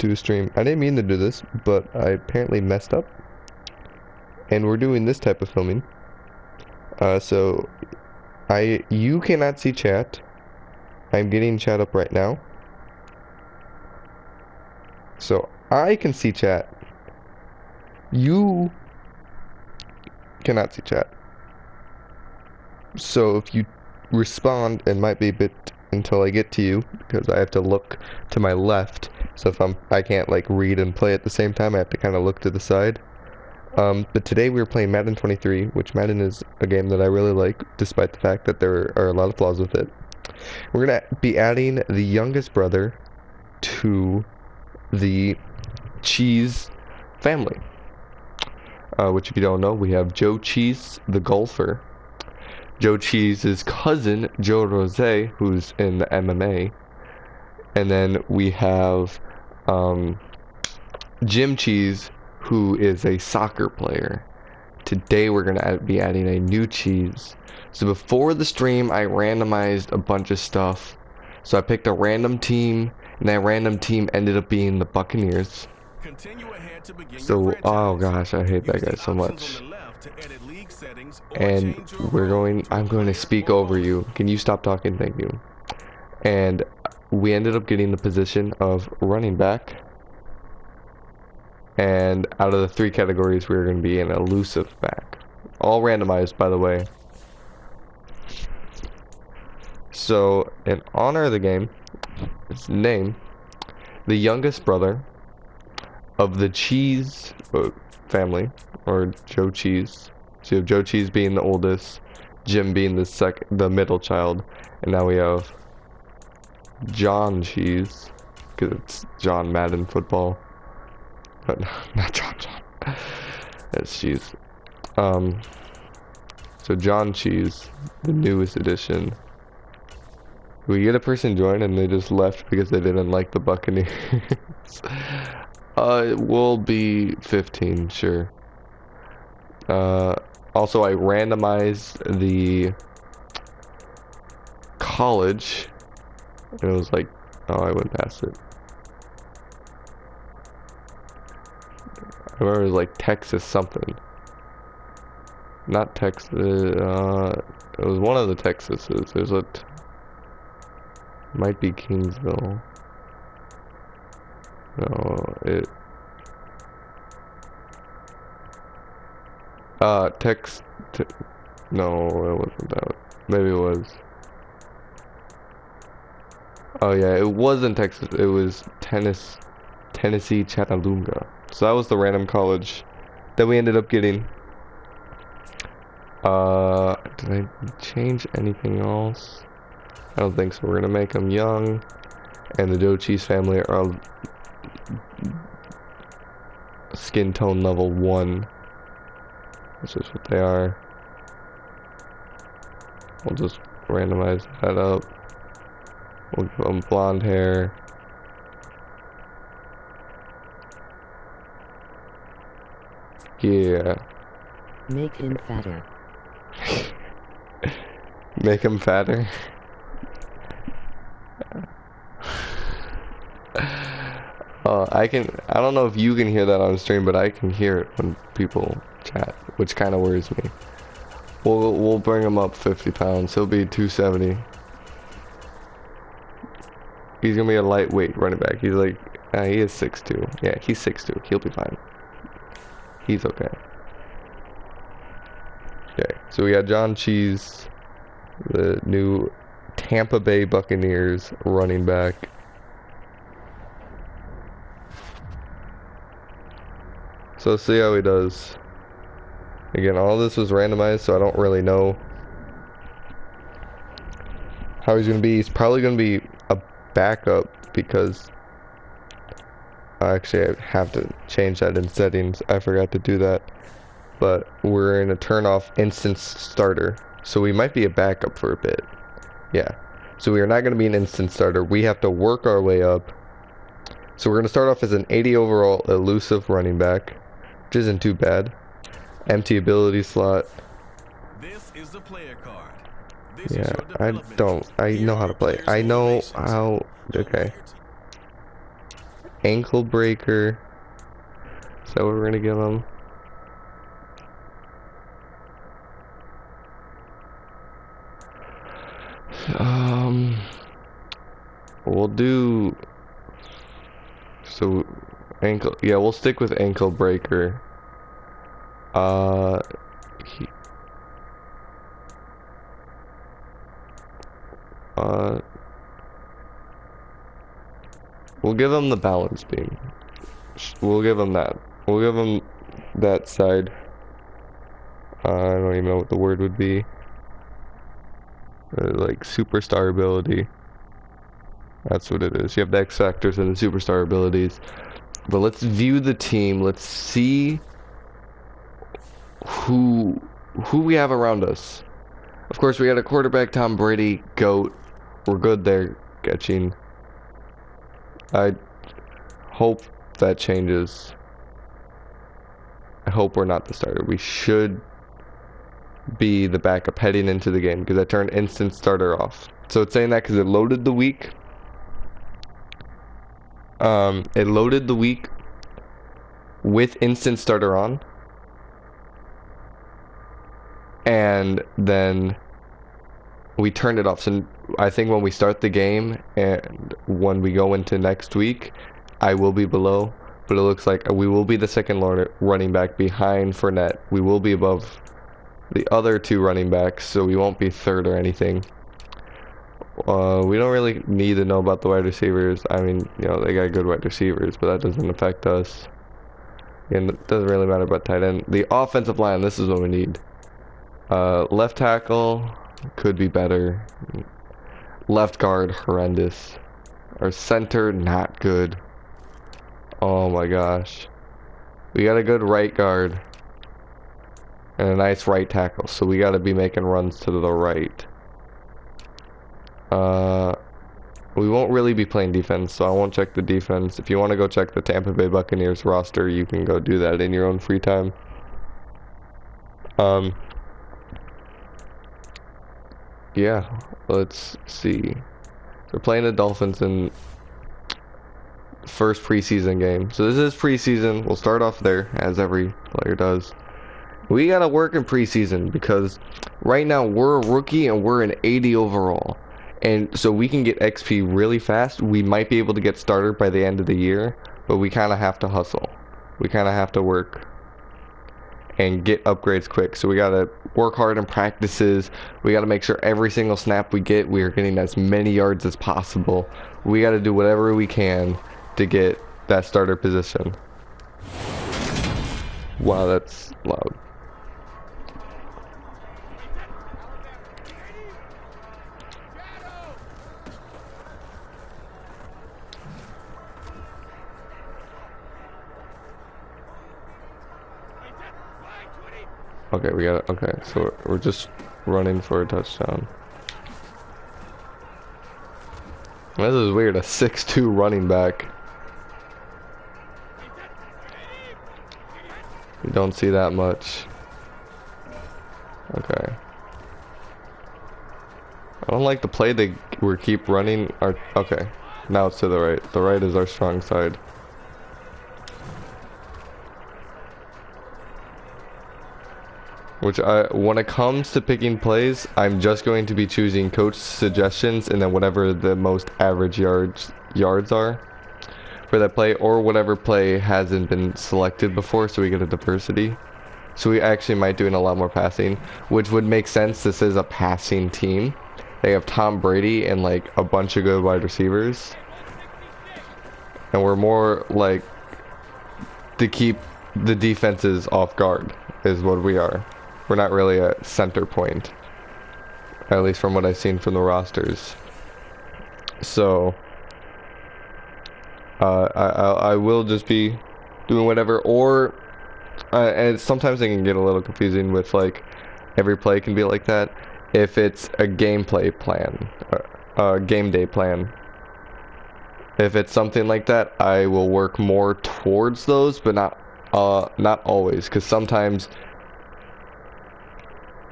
do a stream. I didn't mean to do this, but I apparently messed up. And we're doing this type of filming. So you cannot see chat. I'm getting chat up right now. So I can see chat. You cannot see chat. So if you respond, it might be a bit until I get to you because I have to look to my left. So if I can't like read and play at the same time, I have to kind of look to the side. But today we were playing Madden 23, which Madden is a game that I really like, despite the fact that there are a lot of flaws with it. We're gonna be adding the youngest brother to the Cheese family. Which if you don't know, we have Joe Cheese, the golfer. Joe Cheese's cousin, Joe Rose, who's in the MMA. And then we have Jim Cheese, who is a soccer player. Today we're going to be adding a new cheese. So before the stream, I randomized a bunch of stuff. So I picked a random team, and that random team ended up being the Buccaneers. So, oh gosh, I hate that guy so much. And I'm going to speak over you. Can you stop talking? Thank you. And we ended up getting the position of running back. And out of the 3 categories, we were going to be an elusive back. All randomized, by the way. So, in honor of the game, its name, the youngest brother of the Cheese family, or Joe Cheese. So you have Joe Cheese being the oldest, Jim being the middle child, and now we have John Cheese, because it's John Madden football. But not John. That's Cheese. So John Cheese, the newest addition. We get a person join and they just left because they didn't like the Buccaneers. It will be 15, sure. Also, I randomized the college. And it was like, oh, I went past it. I remember it was like Texas something. Not Texas, it was one of the Texases. There's might be Kingsville. No, no, it wasn't that. Maybe it was. Oh yeah, it wasn't Texas, it was Tennessee Chattanooga. So that was the random college that we ended up getting. Did I change anything else? I don't think so. We're gonna make them young, and the Joe Cheese family are skin tone level 1. That's just what they are. We'll just randomize that up. We'll give them blonde hair. Yeah. Make him fatter. Make him fatter. I don't know if you can hear that on stream, but I can hear it when people chat, which kind of worries me. We'll bring him up 50 pounds. He'll be 270. He's gonna be a lightweight running back. He's like, he is 6'2". Yeah, he's 6'2". He'll be fine. He's okay. Okay, so we got John Cheese, the new Tampa Bay Buccaneers running back. So let's see how he does. Again, all this was randomized, so I don't really know how he's going to be. He's probably going to be a backup because actually I have to change that in settings. I forgot to do that. But we're in a turn off instance starter, so we might be a backup for a bit. Yeah, so we are not going to be an instant starter. We have to work our way up. So we're going to start off as an 80 overall elusive running back, which isn't too bad. Empty ability slot. This is the player card. Yeah, I know how to play. I know how. Okay. ankle breaker. Is that what we're gonna give him? We'll do so ankle. Yeah, we'll stick with ankle breaker. He, we'll give him the balance beam. We'll give him that. We'll give him that side. I don't even know what the word would be. Like superstar ability. That's what it is. You have the X factors and the superstar abilities. But let's view the team. Let's see who we have around us. Of course, we got a quarterback, Tom Brady, GOAT. We're good there, catching. I hope that changes. I hope we're not the starter. We should be the backup heading into the game because I turned instant starter off. So it's saying that because it loaded the week. It loaded the week with instant starter on. And then we turned it off. So I think when we start the game and when we go into next week, I will be below. But it looks like we will be the second running back behind Fournette. We will be above the other two running backs, so we won't be third or anything. We don't really need to know about the wide receivers. I mean, you know, they got good wide receivers, but that doesn't affect us. And it doesn't really matter about tight end. The offensive line, this is what we need. Left tackle could be better. Left guard, horrendous. Our center, not good. Oh my gosh. We got a good right guard. And a nice right tackle. So we got to be making runs to the right. We won't really be playing defense, so I won't check the defense. If you want to go check the Tampa Bay Buccaneers roster, you can go do that in your own free time. Yeah, let's see. We're playing the Dolphins in first preseason game. So this is preseason. We'll start off there, as every player does. We gotta work in preseason because right now we're a rookie and we're an 80 overall. And so we can get XP really fast. We might be able to get started by the end of the year, but we kind of have to hustle. We kind of have to work and get upgrades quick. So we gotta work hard in practices. We gotta make sure every single snap we get, we are getting as many yards as possible. We gotta do whatever we can to get that starter position. Wow, that's loud. Okay, we got it. Okay, so we're just running for a touchdown. This is weird, a 6'2" running back. You don't see that much. Okay. I don't like the play they keep running. Okay, now it's to the right. The right is our strong side. Which when it comes to picking plays, I'm just going to be choosing coach suggestions and then whatever the most average yards are for that play, or whatever play hasn't been selected before, so we get a diversity. So we actually might doing a lot more passing, which would make sense. This is a passing team. They have Tom Brady and like a bunch of good wide receivers, and we're more like to keep the defenses off guard is what we are. We're not really a center point, at least from what I've seen from the rosters. So I will just be doing whatever, or and sometimes it can get a little confusing with like every play can be like that. If it's a gameplay plan, game day plan, if it's something like that, I will work more towards those, but not always, because sometimes.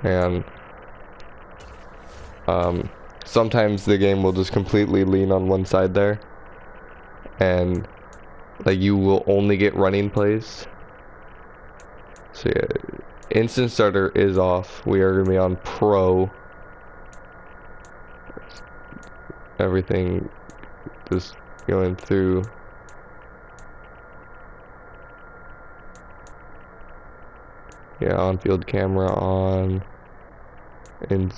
And sometimes the game will just completely lean on one side there, and Like you will only get running plays. So yeah, instant starter is off. We are gonna be on pro. Everything just going through. Yeah, on-field camera on. And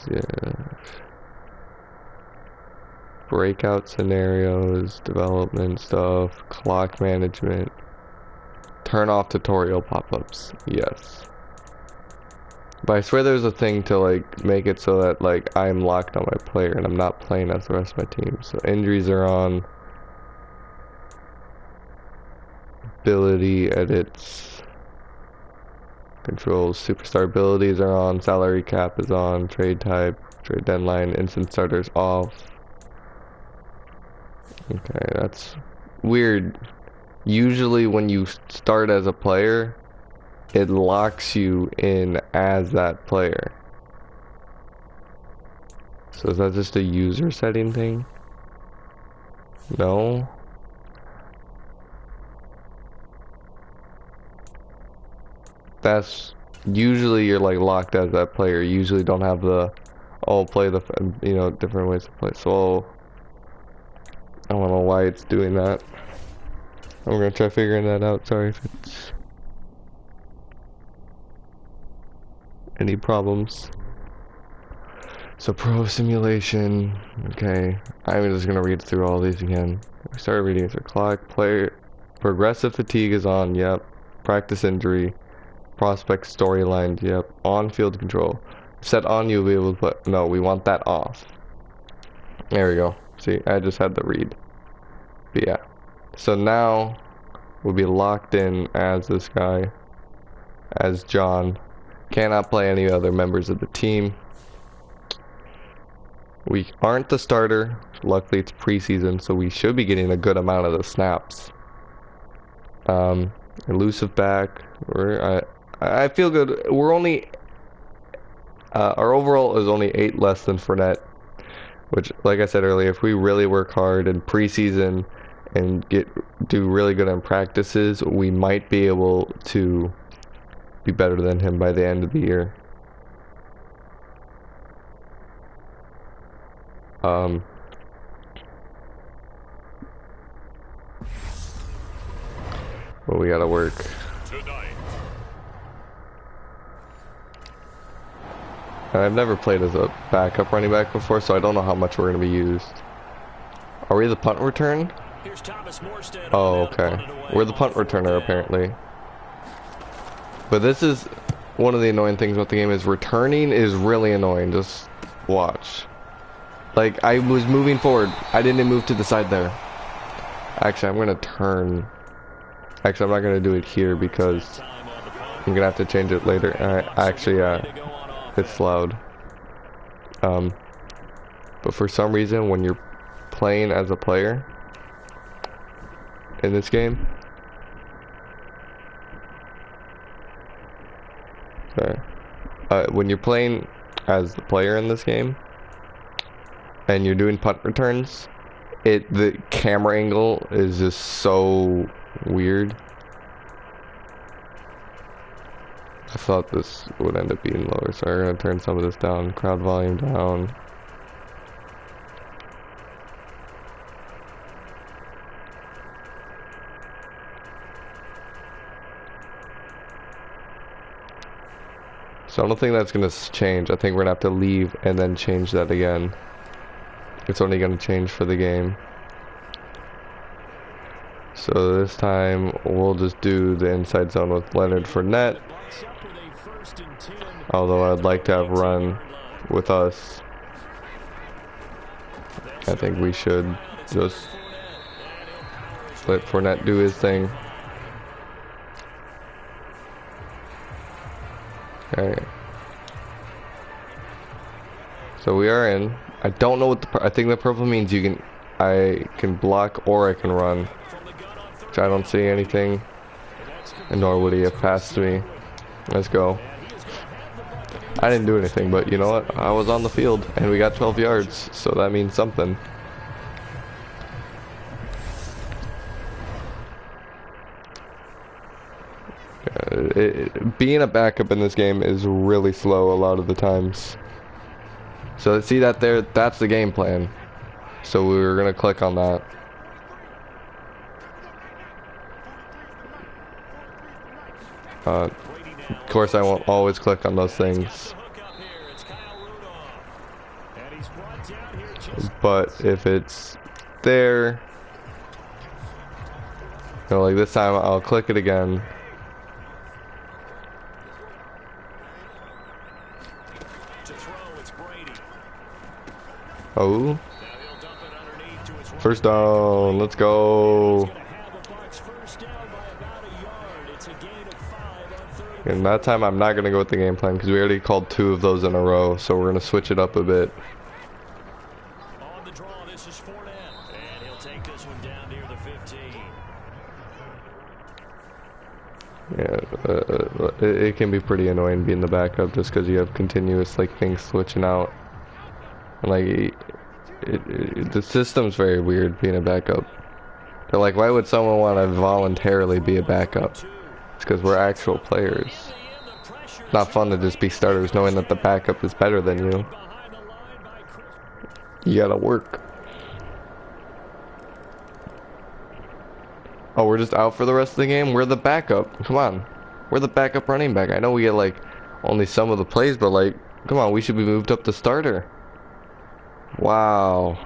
breakout scenarios, development stuff, clock management. Turn off tutorial pop-ups. Yes. But I swear there's a thing to like make it so that like I'm locked on my player and I'm not playing as the rest of my team. So injuries are on. Ability edits. Controls. Superstar abilities are on. Salary cap is on. Trade type. Trade deadline. Instant starters off. Okay, that's weird. Usually when you start as a player, it locks you in as that player. So is that just a user setting thing? No? That's usually you're like locked as that player. You usually don't have the play the different ways to play. So I don't know why it's doing that. I'm gonna try figuring that out. Sorry if it's any problems. So pro simulation, okay. I'm just gonna read through all these again. We started reading through clock, player, progressive fatigue is on, yep. Practice injury, prospect storylines, yep. On field control. Set on, you'll be able to put, no, we want that off. There we go. See, I just had to read. But yeah. So now, we'll be locked in as this guy, as John. Cannot play any other members of the team. We aren't the starter. Luckily, it's preseason, so we should be getting a good amount of the snaps. Elusive back. I feel good. We're only our overall is only 8 less than Fournette, which, like I said earlier, if we really work hard in preseason and do really good in practices, we might be able to be better than him by the end of the year. But we gotta work. I've never played as a backup running back before, so I don't know how much we're gonna be used. Are we the punt return? Oh, okay. We're the punt returner apparently. But this is one of the annoying things about the game is returning is really annoying. Just watch. Like, I was moving forward. I didn't move to the side there. Actually, I'm gonna turn. Actually, I'm not gonna do it here because I'm gonna have to change it later. Actually, it's loud. But for some reason, when you're playing as a player in this game, when you're playing as the player in this game and you're doing punt returns, the camera angle is just so weird. I thought this would end up being lower, so I'm gonna turn some of this down. Crowd volume down. So I don't think that's gonna change. I think we're gonna have to leave and then change that again. It's only gonna change for the game. So this time we'll just do the inside zone with Leonard Fournette. Although I'd like to have run with us. I think we should just let Fournette do his thing. Okay. So we are in. I don't know what I think the purple means I can block or I can run. Which I don't see anything. And nor would he have passed me. Let's go. I didn't do anything, but you know what? I was on the field and we got 12 yards, so that means something. Being a backup in this game is really slow a lot of the times. So see that there? That's the game plan. So we were gonna click on that. Of course, I won't always click on those things. But if it's there, you know, like this time, I'll click it again. Oh. First down, let's go. And that time I'm not going to go with the game plan because we already called 2 of those in a row, so we're going to switch it up a bit. On the draw, this is Fournette, and he'll take this one down near the 15. Yeah, it can be pretty annoying being the backup just because you have continuous like things switching out. And like the system's very weird being a backup. They're like, why would someone want to voluntarily be a backup? It's because we're actual players. It's not fun to just be starters knowing that the backup is better than you. You gotta work. Oh, we're just out for the rest of the game? We're the backup. Come on. We're the backup running back. I know we get like only some of the plays, but like, come on, we should be moved up to starter. Wow.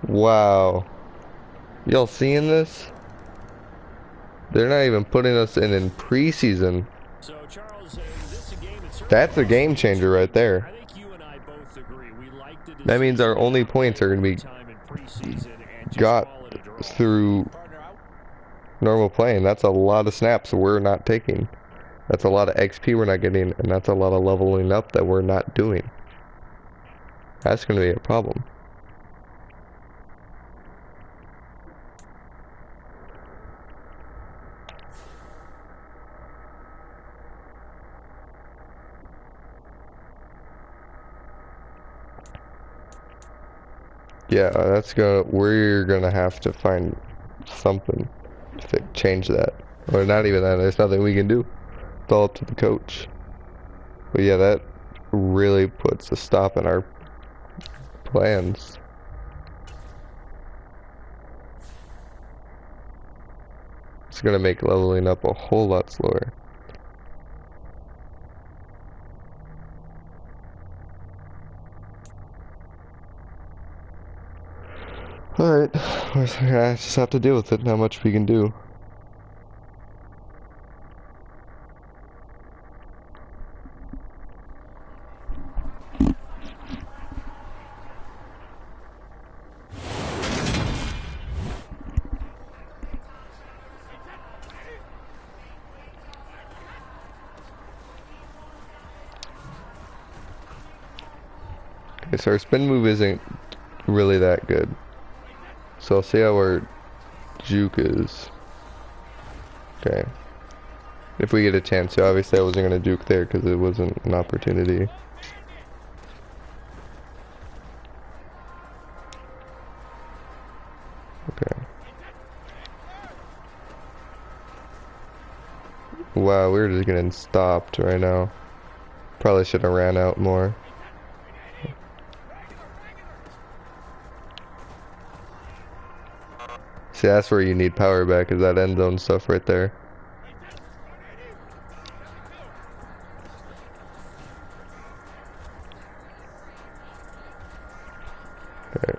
Wow. Y'all seeing this? They're not even putting us in preseason. So, Charles, that's a game changer right there. That means our only points are going to be got through normal playing. That's a lot of snaps we're not taking. That's a lot of XP we're not getting, and that's a lot of leveling up that we're not doing. That's going to be a problem. Yeah, we're gonna have to find something to change that. Or not even that, there's nothing we can do. It's all up to the coach. But yeah, that really puts a stop in our plans. It's gonna make leveling up a whole lot slower. Alright, I just have to deal with it, not much we can do. Okay, so our spin move isn't really that good. So I'll see how our juke is. Okay. If we get a chance to. Obviously I wasn't going to juke there because it wasn't an opportunity. Okay. Wow, we're just getting stopped right now. Probably should have ran out more. See, that's where you need power back, is that end zone stuff right there. Okay.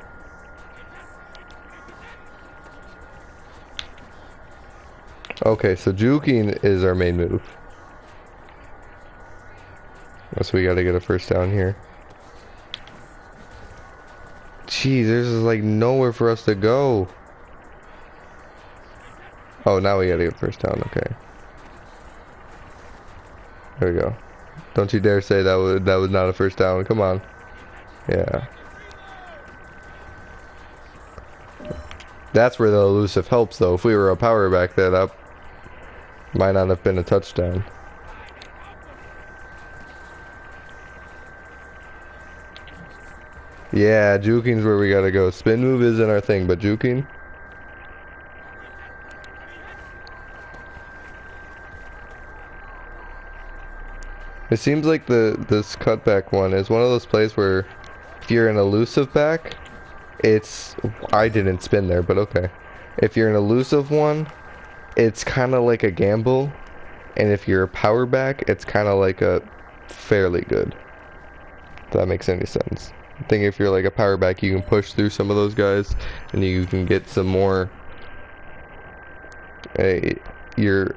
Okay, so juking is our main move. So we gotta get a first down here. Jeez, there's like nowhere for us to go. Oh, now we gotta get first down, okay. There we go. Don't you dare say that was not a first down. Come on. Yeah. That's where the elusive helps though. If we were a power back that up, might not have been a touchdown. Yeah, juking's where we gotta go. Spin move isn't our thing, but juking. It seems like this cutback one is one of those plays where if you're an elusive back, it's I didn't spin there, but okay. If you're an elusive one, it's kind of like a gamble, and if you're a power back, it's kind of like a fairly good. If that makes any sense. I think if you're like a power back, you can push through some of those guys, and you can get some more. Your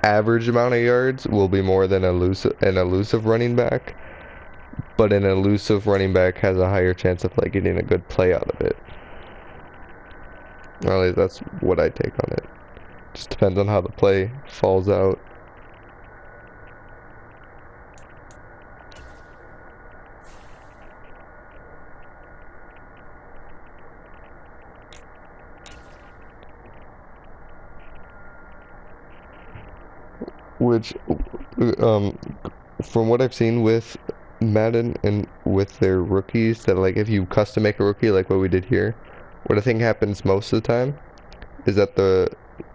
average amount of yards will be more than an elusive running back, but an elusive running back has a higher chance of like getting a good play out of it. Or at least that's what I take on it. Just depends on how the play falls out. Which, from what I've seen with Madden and with their rookies, that like if you custom make a rookie like what we did here, what I think happens most of the time is that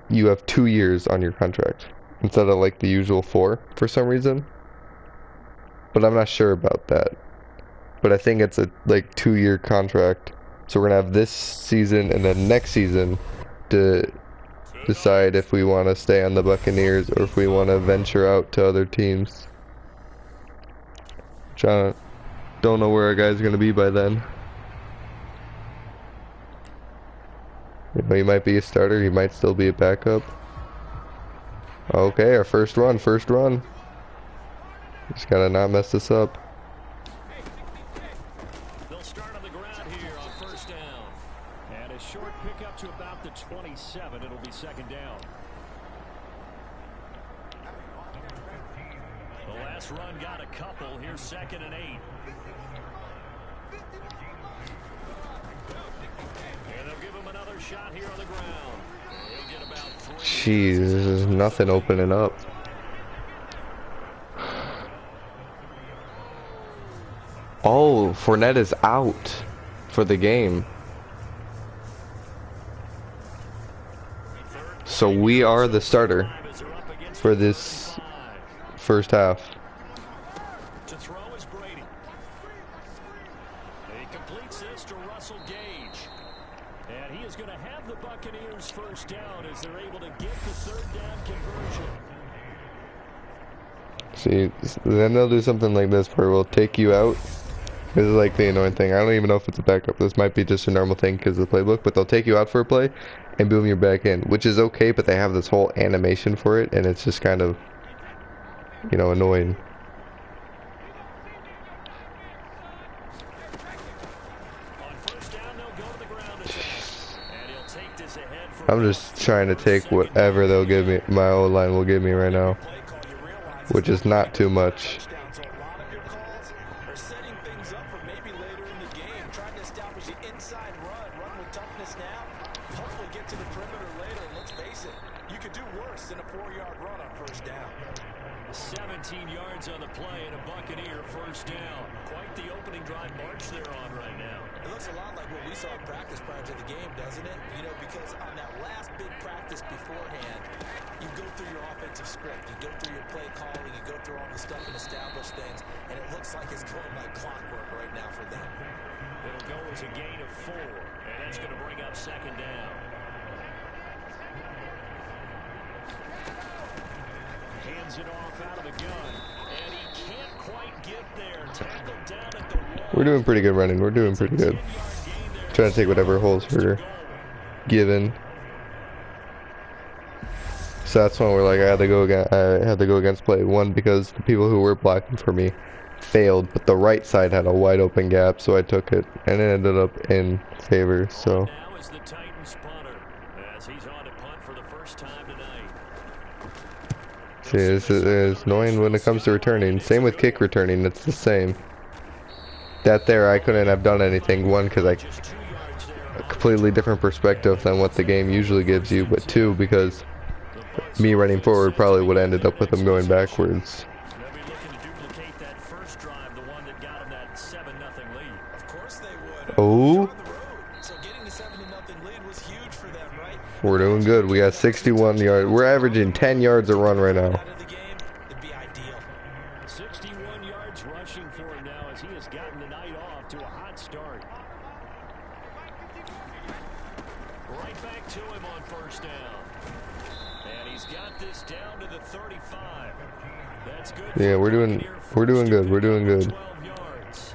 you have 2 years on your contract instead of like the usual 4 for some reason. But I'm not sure about that. But I think it's a like 2-year contract. So we're gonna have this season and then next season to decide if we want to stay on the Buccaneers or if we want to venture out to other teams. Which I don't know where our guy's gonna be by then. You know, he might be a starter, he might still be a backup. Okay, our first run. Just gotta not mess this up. They'll start on the ground here on first down. And a short pickup to about the 27. It'll be second down. The last run got a couple. Here's 2nd and 8. And they'll give him another shot here on the ground. He'll get about 3. Jeez, there's nothing opening up. Oh, Fournette is out for the game. So we are the starter for this first half. To throw is Brady. He completes this to Russell Gage. And he is going to have the Buccaneers first down as they're able to get the 3rd down conversion. See, then they'll do something like this where we'll take you out. This is like the annoying thing. I don't even know if it's a backup. This might be just a normal thing because of the playbook, but they'll take you out for a play and boom, you're back in, which is okay, but they have this whole animation for it, and it's just kind of, you know, annoying. On first down, they'll go to the ground attack. And he'll take this ahead for I'm just trying to take whatever they'll give me, my O-line will give me right now, which is not too much. So a lot of your calls are setting things up for maybe later in the game, trying to establish the inside run with toughness now, hopefully get to the perimeter later. And let's face it, you could do worse than a 4-yard run on first down. 17 yards on the play and a Buccaneer first down. Quite the opening drive march they're on right now. It looks a lot like what we saw in practice prior to the game, doesn't it? You know, because on that last big practice beforehand, you go through your offensive script, you go through your play calling, you go through all the stuff and establish things, and it looks like it's going like clockwork right now for them. It'll go as a gain of 4, and that's going to bring up second down. Hands it off out of the gun, and he can't quite get there. Tackled down at the wall. We're doing pretty good running. We're doing pretty good. Trying to take whatever holes we're given. So that's when we're like, I had to go against play. One, because the people who were blocking for me failed, but the right side had a wide open gap, so I took it, and it ended up in favor. So Now is the Titans punter as he's on to punt for the first time tonight. see, this is annoying when it comes to returning. Same with kick returning, it's the same. That there, I couldn't have done anything. One, because I Just 2 yards there. a completely different perspective than what the game usually gives you, but two, because me running forward probably would have ended up with them going backwards. They'll be looking to duplicate that first drive, the one that got them that 7-0 lead. Of course they would. Oh, On the road. So getting the 7-0 lead was huge for them, right? we're doing good. We got 61 yards. We're averaging 10 yards a run right now. Out of the game, it'd be ideal. 6 this down to the 35. That's good. Yeah, we're doing good. We're doing good. 12 yards.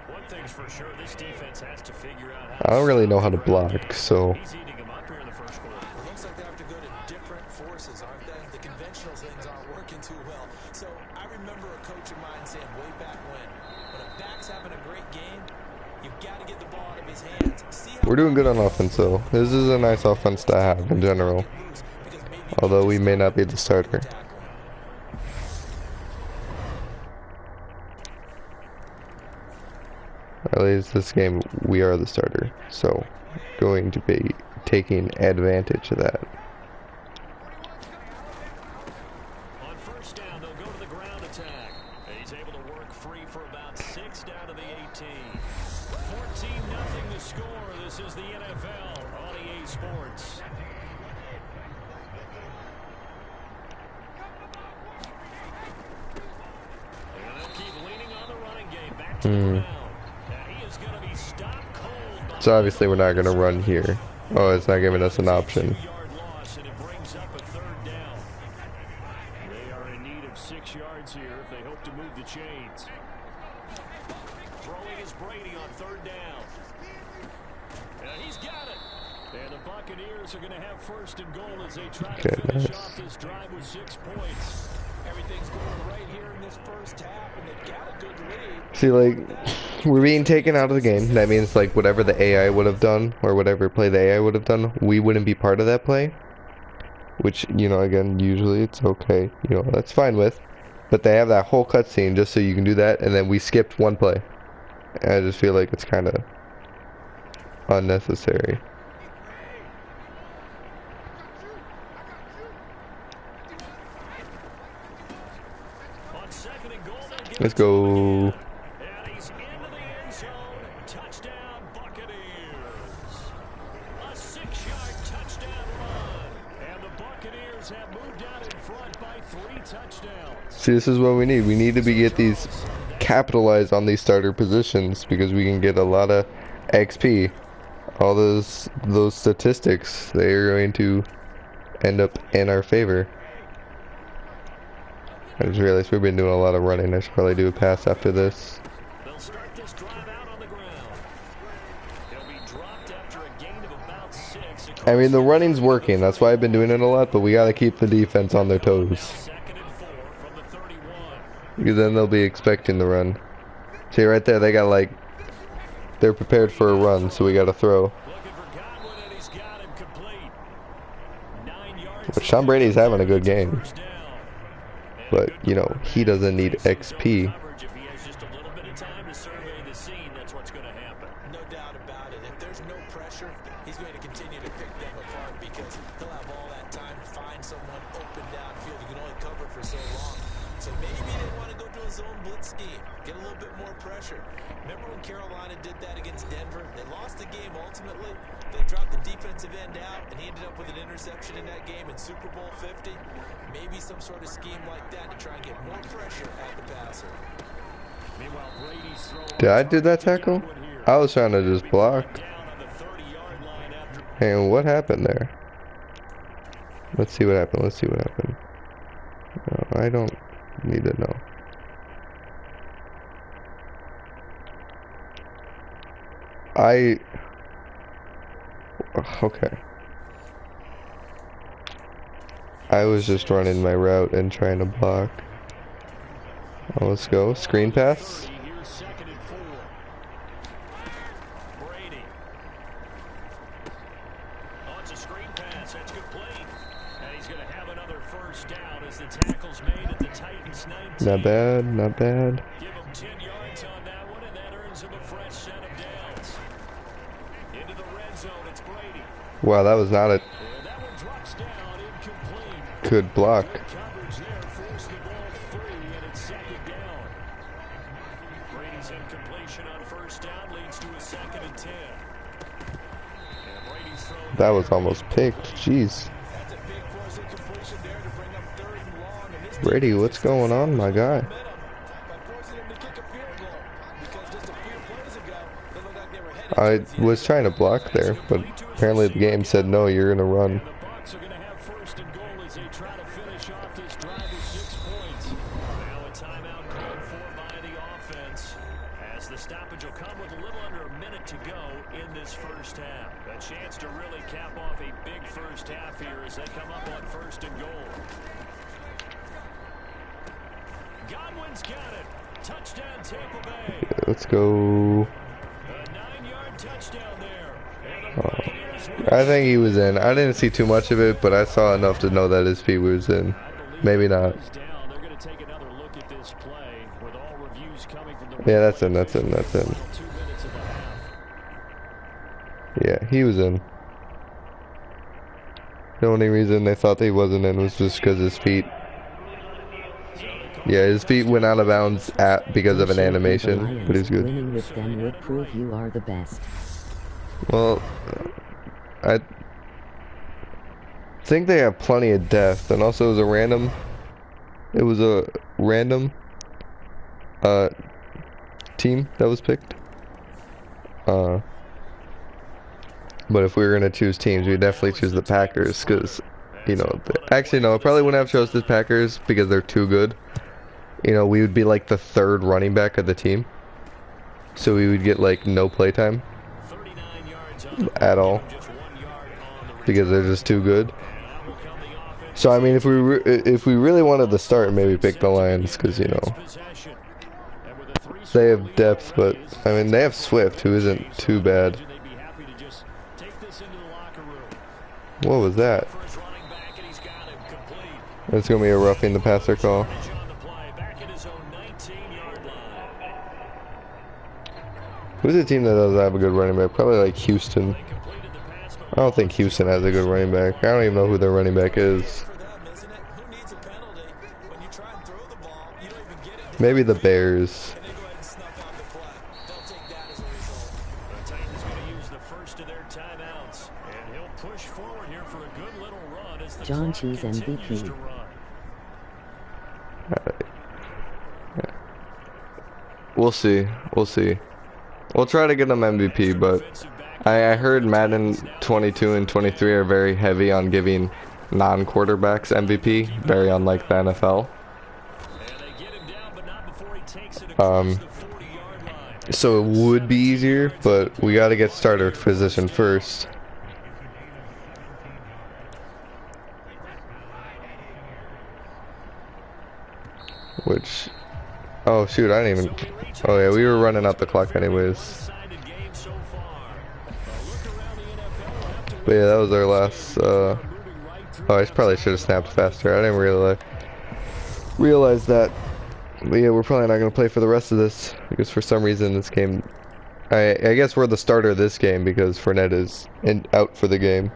One thing's for sure, this defense has to figure out how I don't really know how to stop the run block, game. so He's eating them up here in the first quarter. It looks like they have to go to different forces, aren't they? The conventional things aren't working too well. So I remember a coach of mine saying way back when a back's having a great game, you've got to get the ball out of his hands. See how we're doing good on offense though. This is a nice offense to have in general. because maybe Although we may not be the starter. At least this game we are the starter. So going to be taking advantage of that. On first down, they'll go to the ground attack. And he's able to work free for about 6 down to the 18. 14-0 the score. This is the NFL on EA Sports. And they'll keep leaning on the running game. Back to the ground. And he is going to be stopped cold. So obviously we're not going to run here. Oh, it's not giving us an option. 2-yard loss, and it brings up a 3rd down. They are in need of 6 yards here if they hope to move the chains. Throwing is Brady on 3rd down. And he's got it. And the Buccaneers are going to have 1st and goal as they try to finish off this drive with 6 points. everything's going right here in this first half, and they've got a good lead. See, like, we're being taken out of the game. That means, like, whatever the AI would have done, or whatever play the AI would have done, we wouldn't be part of that play. Which, you know, again, usually it's okay. You know, that's fine with. But they have that whole cutscene just so you can do that, and then we skipped one play. And I just feel like it's kind of unnecessary. Let's go. And he's into the end zone. Touchdown, Buccaneers. A 6-yard touchdown run. And the Buccaneers have moved out in front by 3 touchdowns. See, this is what we need. We need to get these capitalized on these starter positions because we can get a lot of XP. All those statistics, they are going to end up in our favor. I just realized we've been doing a lot of running. I should probably do a pass after this. They'll start this drive out on the ground. They'll be dropped after a gain of about 6. I mean, the running's working. That's why I've been doing it a lot, but we got to keep the defense on their toes. 2nd and 4 from the 31. Because then they'll be expecting the run. See, right there, they got like, they're prepared for a run, so we got to throw. Looking for Godwin, and he's got him complete. 9 yards. But Sean Brady's having a good game. First down. But, you know, he doesn't need XP. Coverage, if he has just a little bit of time to survey the scene, that's what's going to happen. No doubt about it. If there's no pressure, he's going to continue to pick them apart because he'll have all that time to find someone open downfield. He can only cover for so long. So maybe they want to go to a zone blitz scheme, get a little bit more pressure. Remember when Carolina did that against Denver? They lost the game ultimately. They dropped the defensive end out, and he ended up with an interception in that game in Super Bowl 50. Maybe some sort of scheme like that to try and get more pressure at the passer. Meanwhile, Brady's throwing. Did I do that tackle? I was trying to just block. Down on the 30-yard line after. And what happened there? Let's see what happened. Let's see what happened. No, I don't need to know. Okay. I was just running my route and trying to block. Oh, let's go. Screen pass. Here's 2nd and 4. Brady. Oh, it's a screen pass. That's complete. And he's going to have another first down as the tackle's made at the Titans 19. Not bad, not bad. Give him 10 yards on that one, and that earns him a fresh set of downs. Into the red zone, it's Brady. Wow, that was not a And that one drops down, incomplete. good block. Good coverage there, forced the ball free, and it's 2nd down. Brady's incompletion on first down leads to a 2nd and 10. And Brady's thrown. That was almost picked. Jeez. That's a big force incompletion there to bring up 3rd and long. And this Brady, what's going on, my guy? momentum by forcing him to kick a field goal. Because just a few plays ago, they looked like they were headed I was trying to block there, but apparently the game said no, you're gonna run. The Bucs are going to have 1st First and goal as they try to finish off this drive with 6 points. Now a timeout called for by the offense, as the stoppage will come with a little under a minute to go in this first half. A chance to really cap off a big first half here as they come up on first and goal. Godwin's got it. Touchdown Tampa Bay. Let's go. A 9-yard touchdown there. And the Buccaneers win. I think he was in. I didn't see too much of it, but I saw enough to know that his feet was in. Maybe not. They're going to take another look at this play with all reviews coming from the Yeah, that's in. That's in. That's in. 2 minutes of the half. Yeah, he was in. The only reason they thought he wasn't in was just because his feet. Yeah, his feet went out of bounds because of an animation, but he's good. Winning with them would prove you are the best. Well, I think they have plenty of depth, and also it was a random team that was picked. But if we were gonna choose teams, we'd definitely choose the Packers, because, you know, actually no, I probably wouldn't have chose the Packers because they're too good. You know, we would be like the third running back of the team, so we would get like no playtime at all because they're just too good. So I mean, if we really wanted to start, maybe pick the Lions, because, you know, they have depth, but I mean they have Swift, who isn't too bad. What was that? It's gonna be a roughing the passer call. Who's a team that doesn't have a good running back? Probably like Houston. I don't think Houston has a good running back. I don't even know who their running back is. Maybe the Bears. John Cheese MVP. We'll see. We'll see. We'll try to get him MVP, but I heard Madden 22 and 23 are very heavy on giving non-quarterbacks MVP, very unlike the NFL. So it would be easier, but we got to get starter position first. Which, oh shoot, I didn't even, oh yeah, we were running out the clock anyways. But yeah, that was our last, oh, I probably should have snapped faster. I didn't realize that. But yeah, we're probably not going to play for the rest of this, because for some reason this game, I guess we're the starter of this game because Fournette is out for the game.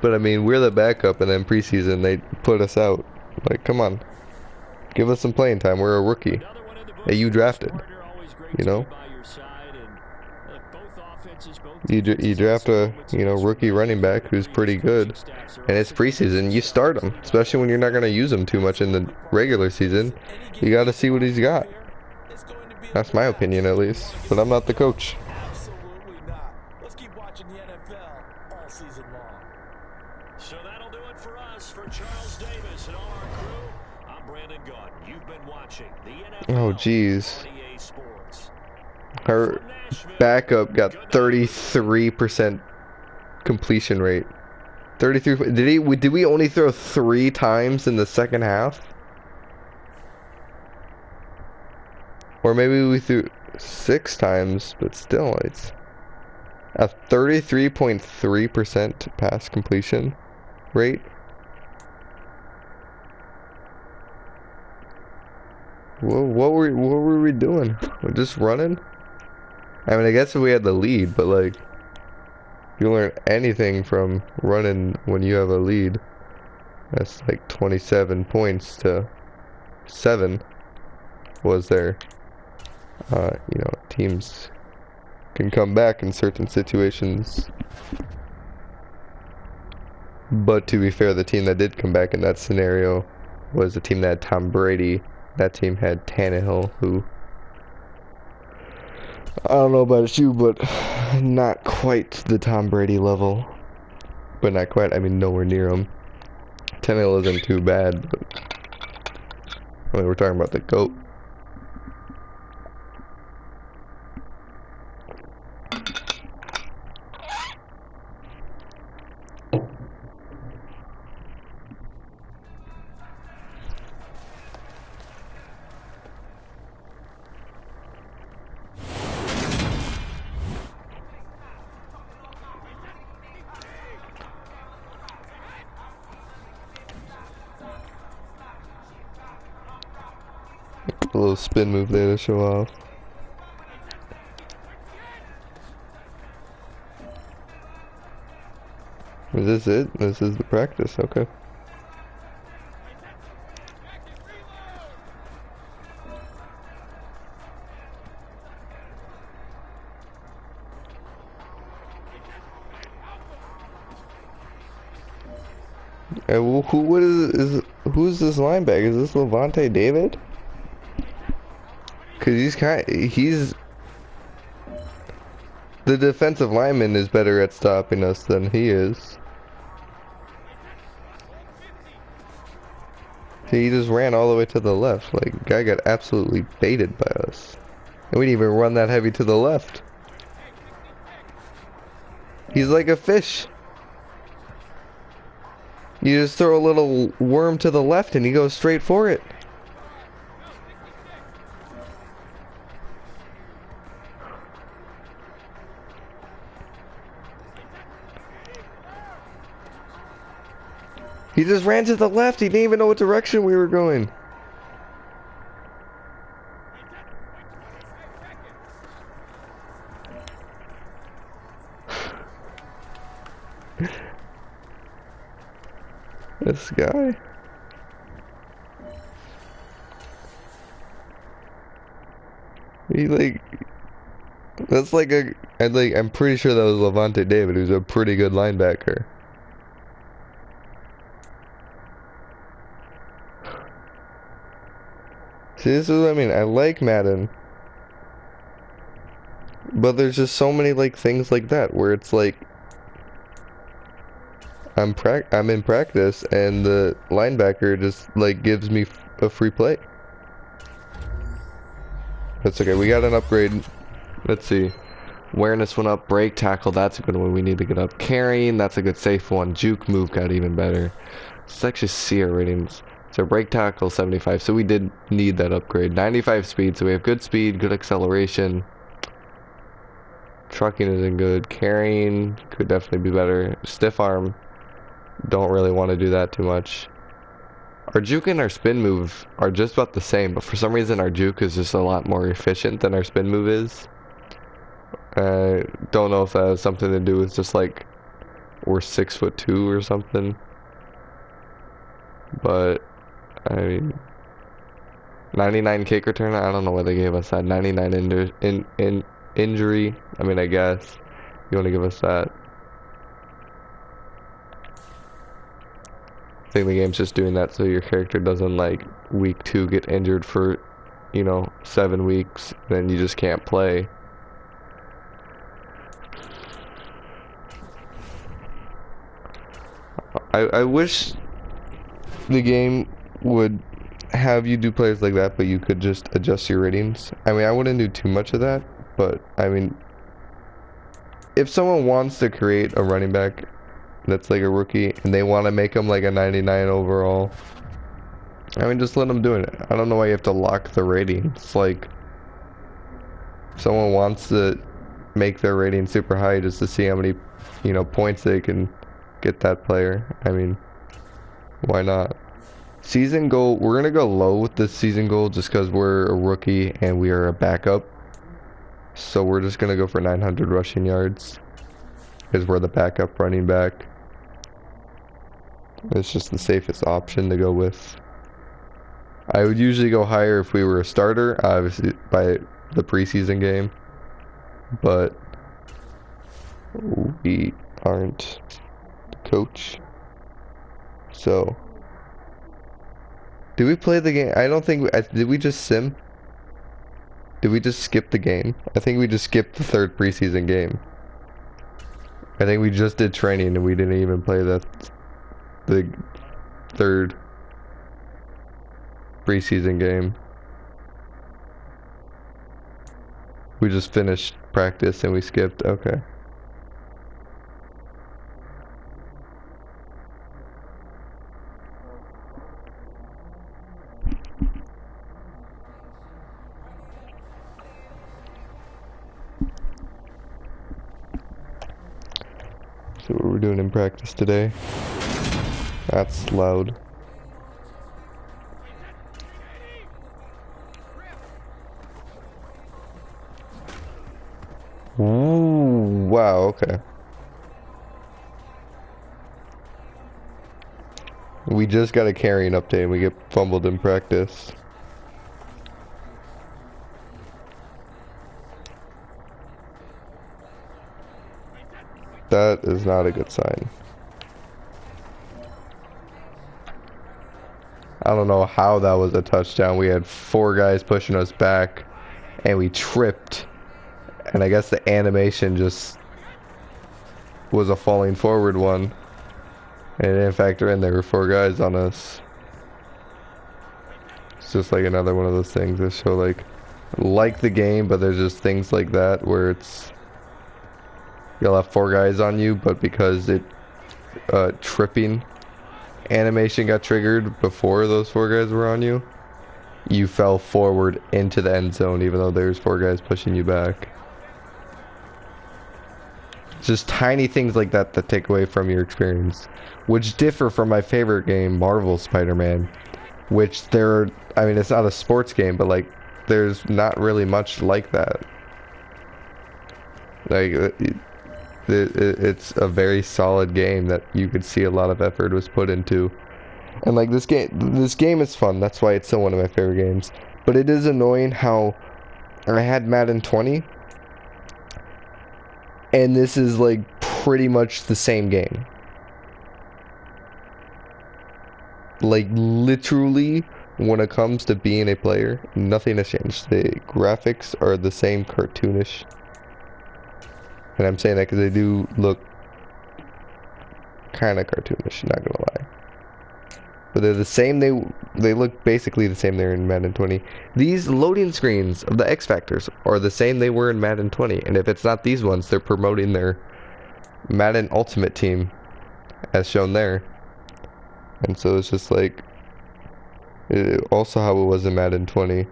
But I mean, we're the backup, and then preseason they put us out. Like, come on. Give us some playing time. We're a rookie that you drafted, you know? You draft a, you know, rookie running back who's pretty good, and it's preseason. You start him, especially when you're not going to use him too much in the regular season. You got to see what he's got. That's my opinion, at least. But I'm not the coach. Absolutely not. Let's keep watching the NFL all season long. So that'll do it for us. For Charles Davis and all our crew, I'm Brandon Gaunt. You've been watching the NFL. Oh, jeez. Her backup got 33% completion rate. 33. Did we only throw 3 times in the second half? Or maybe we threw 6 times, but still, it's a 33.3% pass completion rate. What were we doing? We're just running? I mean, I guess if we had the lead, but like, you learn anything from running when you have a lead. That's like 27 points to 7 was there. You know, teams can come back in certain situations. But to be fair, the team that did come back in that scenario was the team that had Tom Brady. That team had Tannehill, who, I don't know about you, but not quite the Tom Brady level. but not quite. I mean, nowhere near him. Tannehill isn't too bad, but I mean, we're talking about the GOAT. A little spin move there to show off. Is this it? This is the practice, okay. Who's this linebacker? Is this Levante David? Cause he's the defensive lineman is better at stopping us than he is. He just ran all the way to the left. Like, guy got absolutely baited by us. And we didn't even run that heavy to the left. He's like a fish. You just throw a little worm to the left and he goes straight for it. He just ran to the left. He didn't even know what direction we were going. This guy. He that's like I'm pretty sure that was Levante David, who's a pretty good linebacker. See, this is what I mean. I like Madden, but there's just so many things like that where it's like I'm in practice and the linebacker just gives me a free play. That's okay. We got an upgrade. Let's see. Awareness went up. Break tackle. That's a good one. We need to get up. Carrying. That's a good safe one. Juke move got even better. Let's actually see our ratings. So break tackle 75, so we did need that upgrade. 95 speed, so we have good speed, good acceleration. Trucking isn't good. Carrying could definitely be better. Stiff arm, don't really want to do that too much. Our juke and our spin move are just about the same, but for some reason our juke is just a lot more efficient than our spin move is. Don't know if that has something to do with just we're 6'2" or something. But I mean, 99 kick return. I don't know why they gave us that. 99 injury. I mean, I guess you want to give us that. I think the game's just doing that so your character doesn't week 2 get injured for 7 weeks, then you just can't play. I wish the game would have you do plays like that, but you could just adjust your ratings. I mean, I wouldn't do too much of that, but I mean, if someone wants to create a running back that's a rookie and they want to make him a 99 overall, I mean, just let them do it. I don't know why you have to lock the ratings. If someone wants to make their rating super high just to see how many points they can get that player, I mean, why not? Season goal, we're gonna go low with this season goal just because we're a rookie and we are a backup. So we're just gonna go for 900 rushing yards because we're the backup running back. It's just the safest option to go with. I would usually go higher if we were a starter, obviously by the preseason game, but we aren't the coach. So did we play the game? I don't think did we just sim? Did we just skip the game? I think we just skipped the 3rd preseason game. I think we just did training and we didn't even play the third preseason game. We just finished practice and we skipped. Okay. So what we're doing in practice today. That's loud. Ooh, wow, okay. We just got a carrying update and we get fumbled in practice. That is not a good sign. I don't know how that was a touchdown. We had 4 guys pushing us back and we tripped. And I guess the animation just was a falling forward one. And it didn't factor in there were 4 guys on us. It's just like another one of those things that show like the game, but there's just things like that where it's you'll have 4 guys on you, but because it tripping animation got triggered before those 4 guys were on you, you fell forward into the end zone even though there's 4 guys pushing you back. Just tiny things like that that take away from your experience, which differ from my favorite game, Marvel Spider-Man, which I mean, it's not a sports game, but like, there's not really much like that. Like, it's a very solid game that you could see a lot of effort was put into. And like, this game is fun, that's why it's still one of my favorite games. But it is annoying how I had Madden 20, and this is like pretty much the same game. Like, literally, when it comes to being a player, nothing has changed. The graphics are the same, cartoonish. And I'm saying that because they do look kind of cartoonish, not gonna lie. But they're the same, they look basically the same there in Madden 20. These loading screens of the X Factors are the same they were in Madden 20. And if it's not these ones, they're promoting their Madden Ultimate Team, as shown there. And so it's just like, also how it was in Madden 20.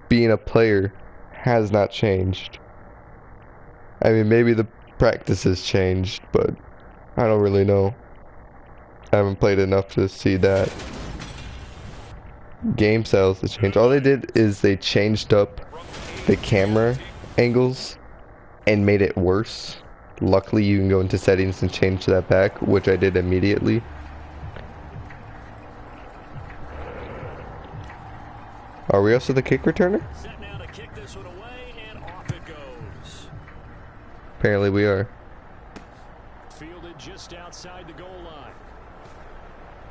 Being a player has not changed. I mean, maybe the practices changed, but I don't really know. I haven't played enough to see that. Game styles has changed. All they did is they changed up the camera angles and made it worse. Luckily, you can go into settings and change that back, which I did immediately. Are we also the kick returner? Set now to kick this one away, and off it goes. Apparently we are. Fielded just outside the goal line.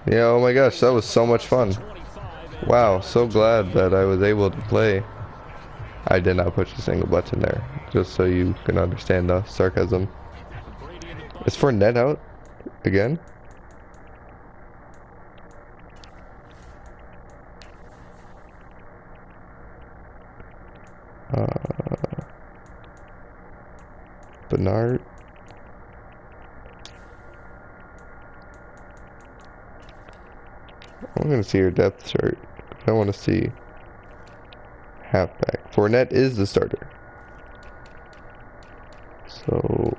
Yeah, oh my gosh, that was so much fun. Wow, so glad that I was able to play. I did not push a single button there, just so you can understand the sarcasm. Is Fournette out again? Bernard. I'm gonna see your depth chart. I want to see halfback. Fournette is the starter. So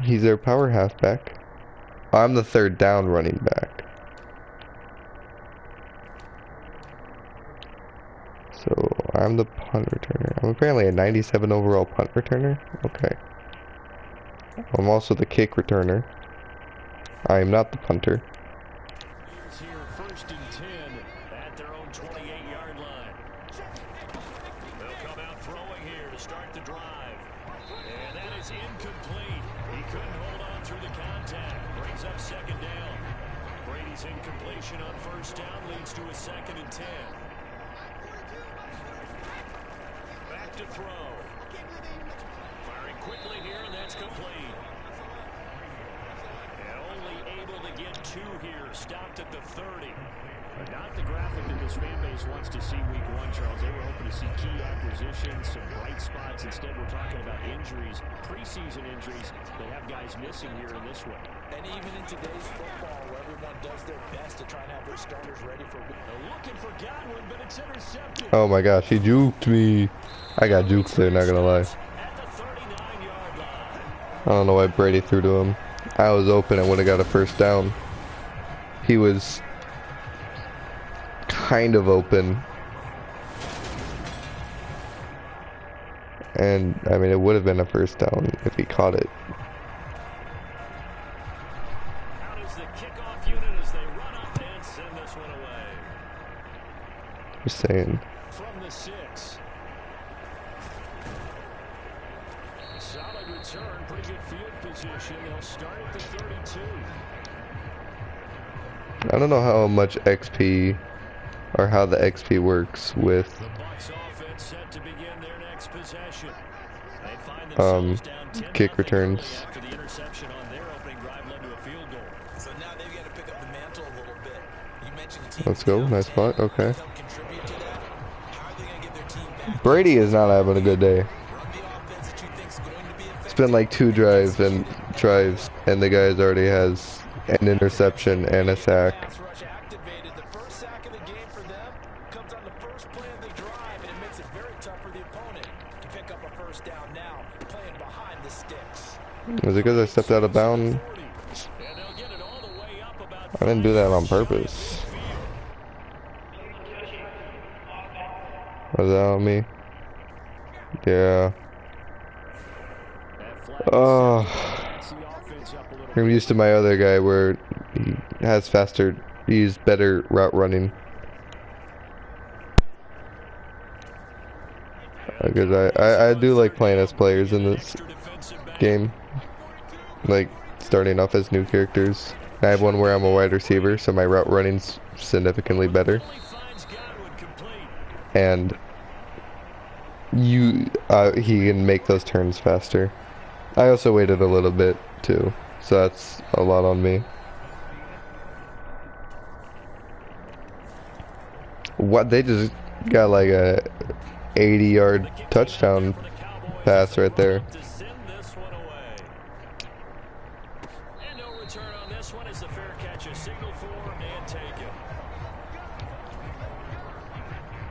he's their power halfback. I'm the third down running back. So I'm the punt returner. I'm apparently a 97 overall punt returner. Okay. I'm also the kick returner. I am not the punter. Here's here, 1st and 10 at their own 28-yard line. They'll come out throwing here to start the drive. And that is incomplete. He couldn't hold on through the contact. Brings up 2nd down. Brady's incompletion on 1st down leads to a 2nd and 10. Back to throw. It's complete. And only able to get 2 here. Stopped at the 30. Not the graphic that this fan base wants to see week 1, Charles. They were hoping to see key acquisitions, some bright spots. Instead, we're talking about injuries, preseason injuries that have guys missing here in this one. And even in today's football, where everyone does their best to try and have their starters ready for week. Looking for Godwin, but it's intercepted. Oh my gosh, he juked me. I got juked there, not gonna lie. At the 39-yard line. I don't know why Brady threw to him. I was open and would have got a first down. He was kind of open. And, I mean, it would have been a first down if he caught it. Out is the kickoff unit as they run up and send this one away. Just saying. From the 6. Solid return, pretty good field position. They'll start at the 32. I don't know how much XP or how the XP works with The Bucs offense set to begin their next possession. They find themselves down 10-0 kick returns. after the interception on their opening drive led to a field goal. So now they've got to pick up the mantle a little bit. You mentioned the team. Let's go. Nice spot. Okay. Contribute to that. How are they going to get their team back? Brady is not having a good day. Run the offense that you think is going to be effective. It's been like 2 drives, and the guy's already has an interception and a sack. Pass rush activated. The first sack of the game for them comes on the first play of the drive, and it makes it very tough for the opponent to pick up a first down now, playing behind the sticks. Was it because I stepped out of bounds? And they'll get it all the way up about I didn't do that on purpose. Was that on me? Yeah. Oh. I'm used to my other guy where he has faster, he's better route running. Because I do like playing as players in this game. Like starting off as new characters. I have one where I'm a wide receiver, so my route running's significantly better. And he can make those turns faster. I also waited a little bit too, so that's a lot on me. What, they just got like a 80-yard touchdown pass right there. And no return on this one as the fair catch is signaled for and taken.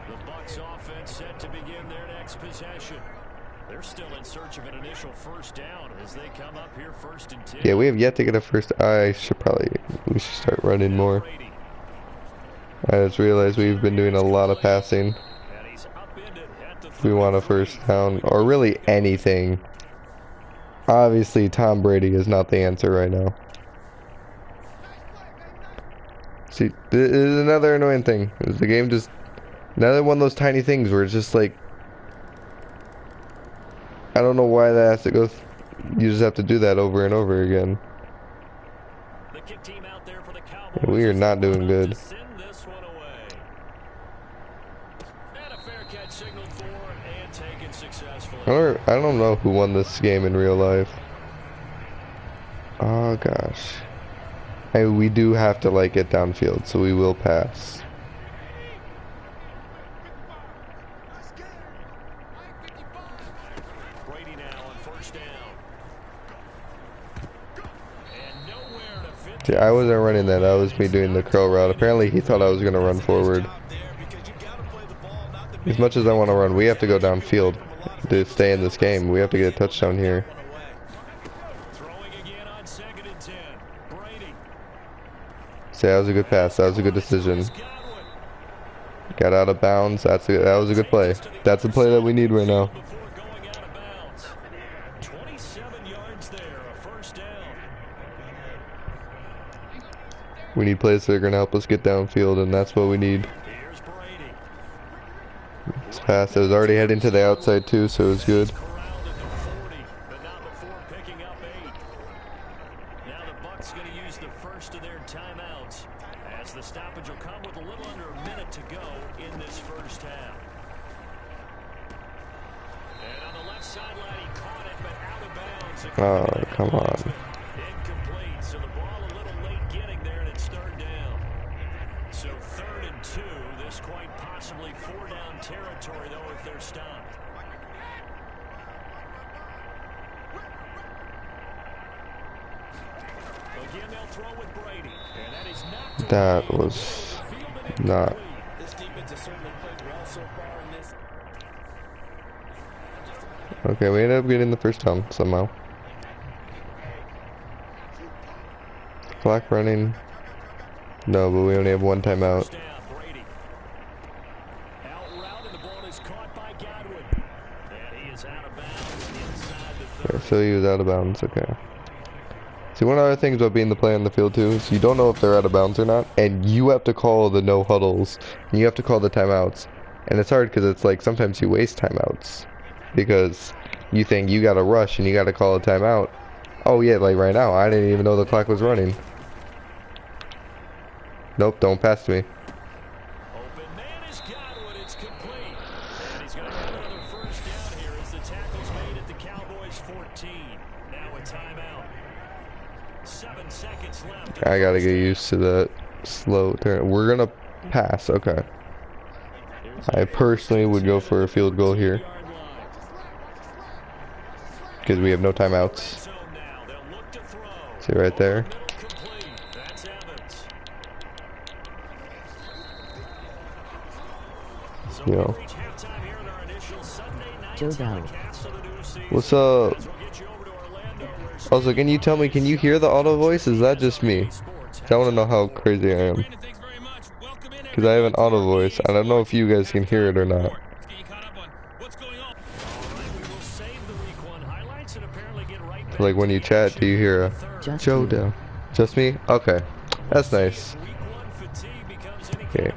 The Bucs offense set to begin their next possession. They're still in search of an initial first down as they come up here 1st and 10. Yeah, we have yet to get a first. We should start running more. I just realized we've been doing a lot of passing. If we want a first down, or really anything. Obviously, Tom Brady is not the answer right now. See, this is another annoying thing. Is the game just another one of those tiny things where it's just like, I don't know why that has to go. You just have to do that over and over again. We are not doing good. I don't know who won this game in real life. Oh gosh. Hey, we do have to like get downfield, so we will pass. Brady now on first down. And nowhere to fit. See, I wasn't running that. That was me doing the curl route. Apparently, he thought I was going to run forward. As much as I want to run, we have to go downfield to stay in this game. We have to get a touchdown here. Throwing again on 2nd and 10. Brady. See, that was a good pass. That was a good decision. Got out of bounds. That was a good play. That's the play that we need right now. Before going out of bounds. 27 yards there, a first down. We need plays that are going to help us get downfield, and that's what we need. Here's Brady. This pass, it was already heading to the outside too, so it was good. Corralled at the 40, but not before picking up 8. Now the Bucs going to use the first of their timeouts as the stoppage will come with a little under a minute to go in this first half. And on the left sideline, he caught it but out of bounds. Oh, come on. Incomplete, so the ball a little late getting there, and it's third down. So 3rd and 2. This quite possibly 4-down territory, though, if they're stopped. Again, they'll throw with Brady. And that is knocked That away. was not. This defense has certainly played well so far in this. Okay, we ended up getting the first down somehow. Clock running. No, but we only have one timeout. Down, Brady. Out route, and the ball is caught by Godwin. And he is out of bounds inside the 30. Okay, so he was out of bounds. Okay. See, one of the things about being the player on the field too is you don't know if they're out of bounds or not, and you have to call the no huddles, and you have to call the timeouts, and it's hard because it's like sometimes you waste timeouts because you think you got to rush and you got to call a timeout. Oh yeah, like right now, I didn't even know the clock was running. Nope, don't pass to me. Open man is Godwin. It's complete. And he's going to have another first down here as the tackle's made at the Cowboys 14. Now a timeout. 7 seconds left. I gotta get used to the slow turn. We're gonna pass. Okay. I personally would go for a field goal here because we have no timeouts. See right there. Yo. Joe. What's up? Also, can you tell me, can you hear the auto voice? Is that just me? I want to know how crazy I am. Because I have an auto voice. I don't know if you guys can hear it or not. So like when you chat, do you hear a Joe down? Just me? Okay. That's nice. Okay.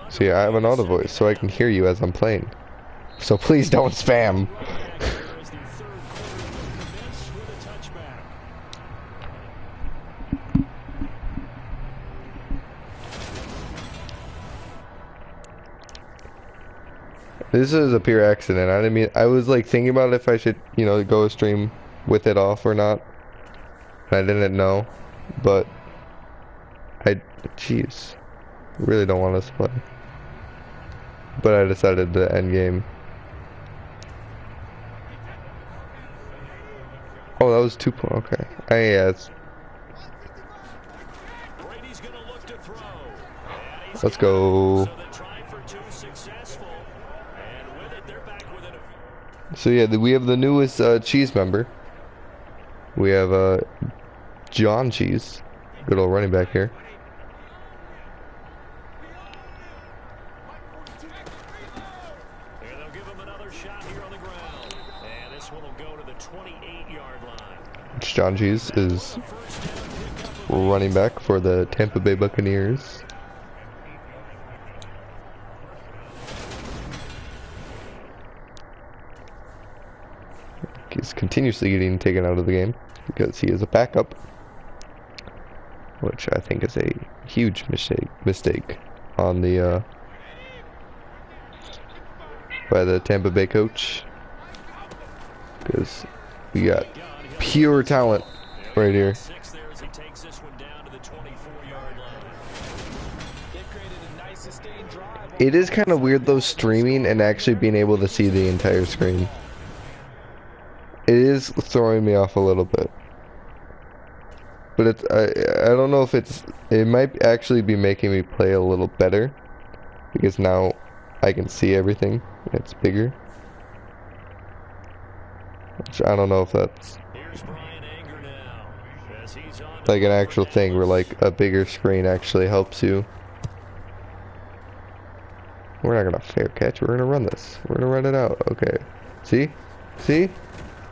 See, I have an auto voice, so I can hear you as I'm playing. So please don't spam. This is a pure accident. I didn't mean. I was like thinking about if I should, you know, go stream with it off or not. I didn't know, but jeez, really don't want us to play. But I decided to end game. Oh, that was 2 points. Okay. Yeah, it's. Let's go. So yeah, we have the newest cheese member. We have John Cheese, good old running back here. And they'll give him another shot here on the ground. And this one will go to the 28-yard line. John Cheese is running back for the Tampa Bay Buccaneers. He's continuously getting taken out of the game because he is a backup, which I think is a huge mistake on the by the Tampa Bay coach, because we got pure talent right here. It is kind of weird though, streaming and actually being able to see the entire screen. It is throwing me off a little bit, but it's I don't know if it might actually be making me play a little better because now I can see everything. It's bigger, which I don't know if that's like an actual thing where like a bigger screen actually helps you. We're not gonna fair catch. We're gonna run this. We're gonna run it out. Okay. See?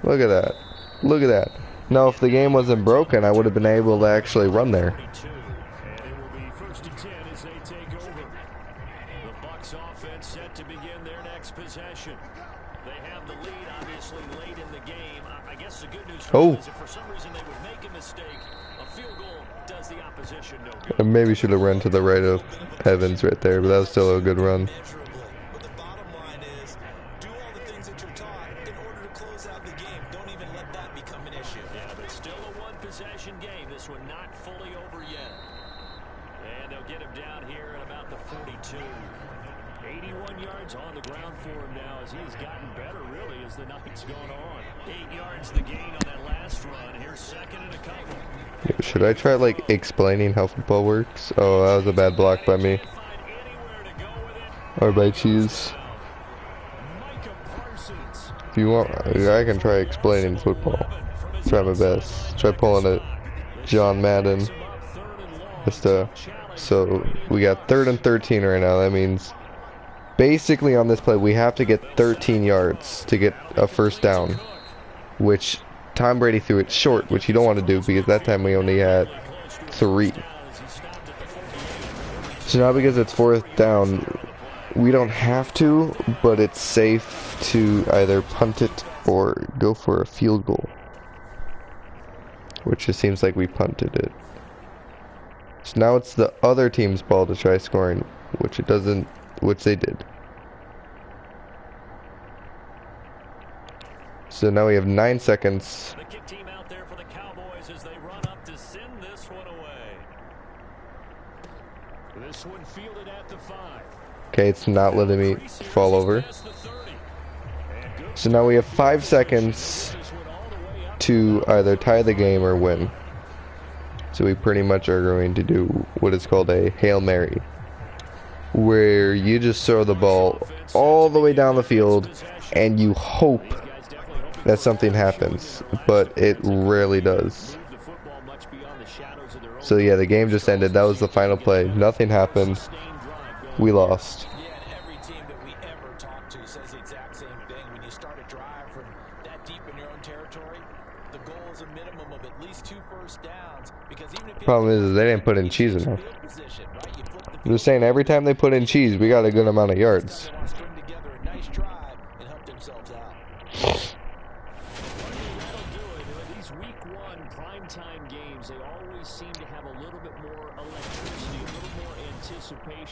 Look at that. Look at that. Now, if the game wasn't broken, I would have been able to actually run there. And it will be 1st and 10 as they take over. The Bucs offense set to begin their next possession. They have the lead, obviously, late in the game. I guess the good news for them is if for some reason they would make a mistake, a field goal does the opposition no good. I maybe should have run to the right of Evans right there, but that was still a good run. But the bottom line is, do all the things that you're taught in order to close out possession game. This one not fully over yet. And they'll get him down here at about the 42. 81 yards on the ground for him now as he's gotten better, really, as the night's gone on. 8 yards the gain on that last run. Here's second and a couple. Should I try, like, explaining how football works? Oh, that was a bad block by me. Or by Cheese. If you want, I can try explaining football. Try my best. Try pulling it. John Madden. Just, so, we got 3rd and 13 right now. That means, basically on this play, we have to get 13 yards to get a first down. Which, Tom Brady threw it short, which you don't want to do because that time we only had 3. So now because it's 4th down, we don't have to, but it's safe to either punt it or go for a field goal. Which just seems like we punted it. So now it's the other team's ball to try scoring, which they did. So now we have 9 seconds. The kick team out there for the Cowboys as they run up to send this one away. This one fielded at the 5. Okay, it's not letting me fall over. So now we have 5 seconds to either tie the game or win. So we pretty much are going to do what is called a Hail Mary, where you just throw the ball all the way down the field and you hope that something happens, but it rarely does. So yeah, the game just ended. That was the final play. Nothing happened. We lost. Yeah, and every team that we ever talk to says the exact same thing. When you start a drive from that deep in your own territory, the goal is a minimum of at least 2 first downs. Because even if Problem is they didn't put in cheese enough. I'm just saying, every time they put in cheese, we got a good amount of yards.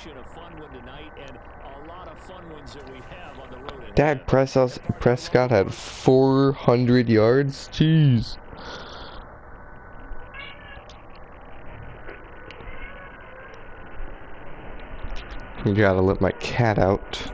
A fun one tonight and a lot of fun ones that we have on the road ahead. Dak Prescott had 400 yards. Jeez. You gotta let my cat out.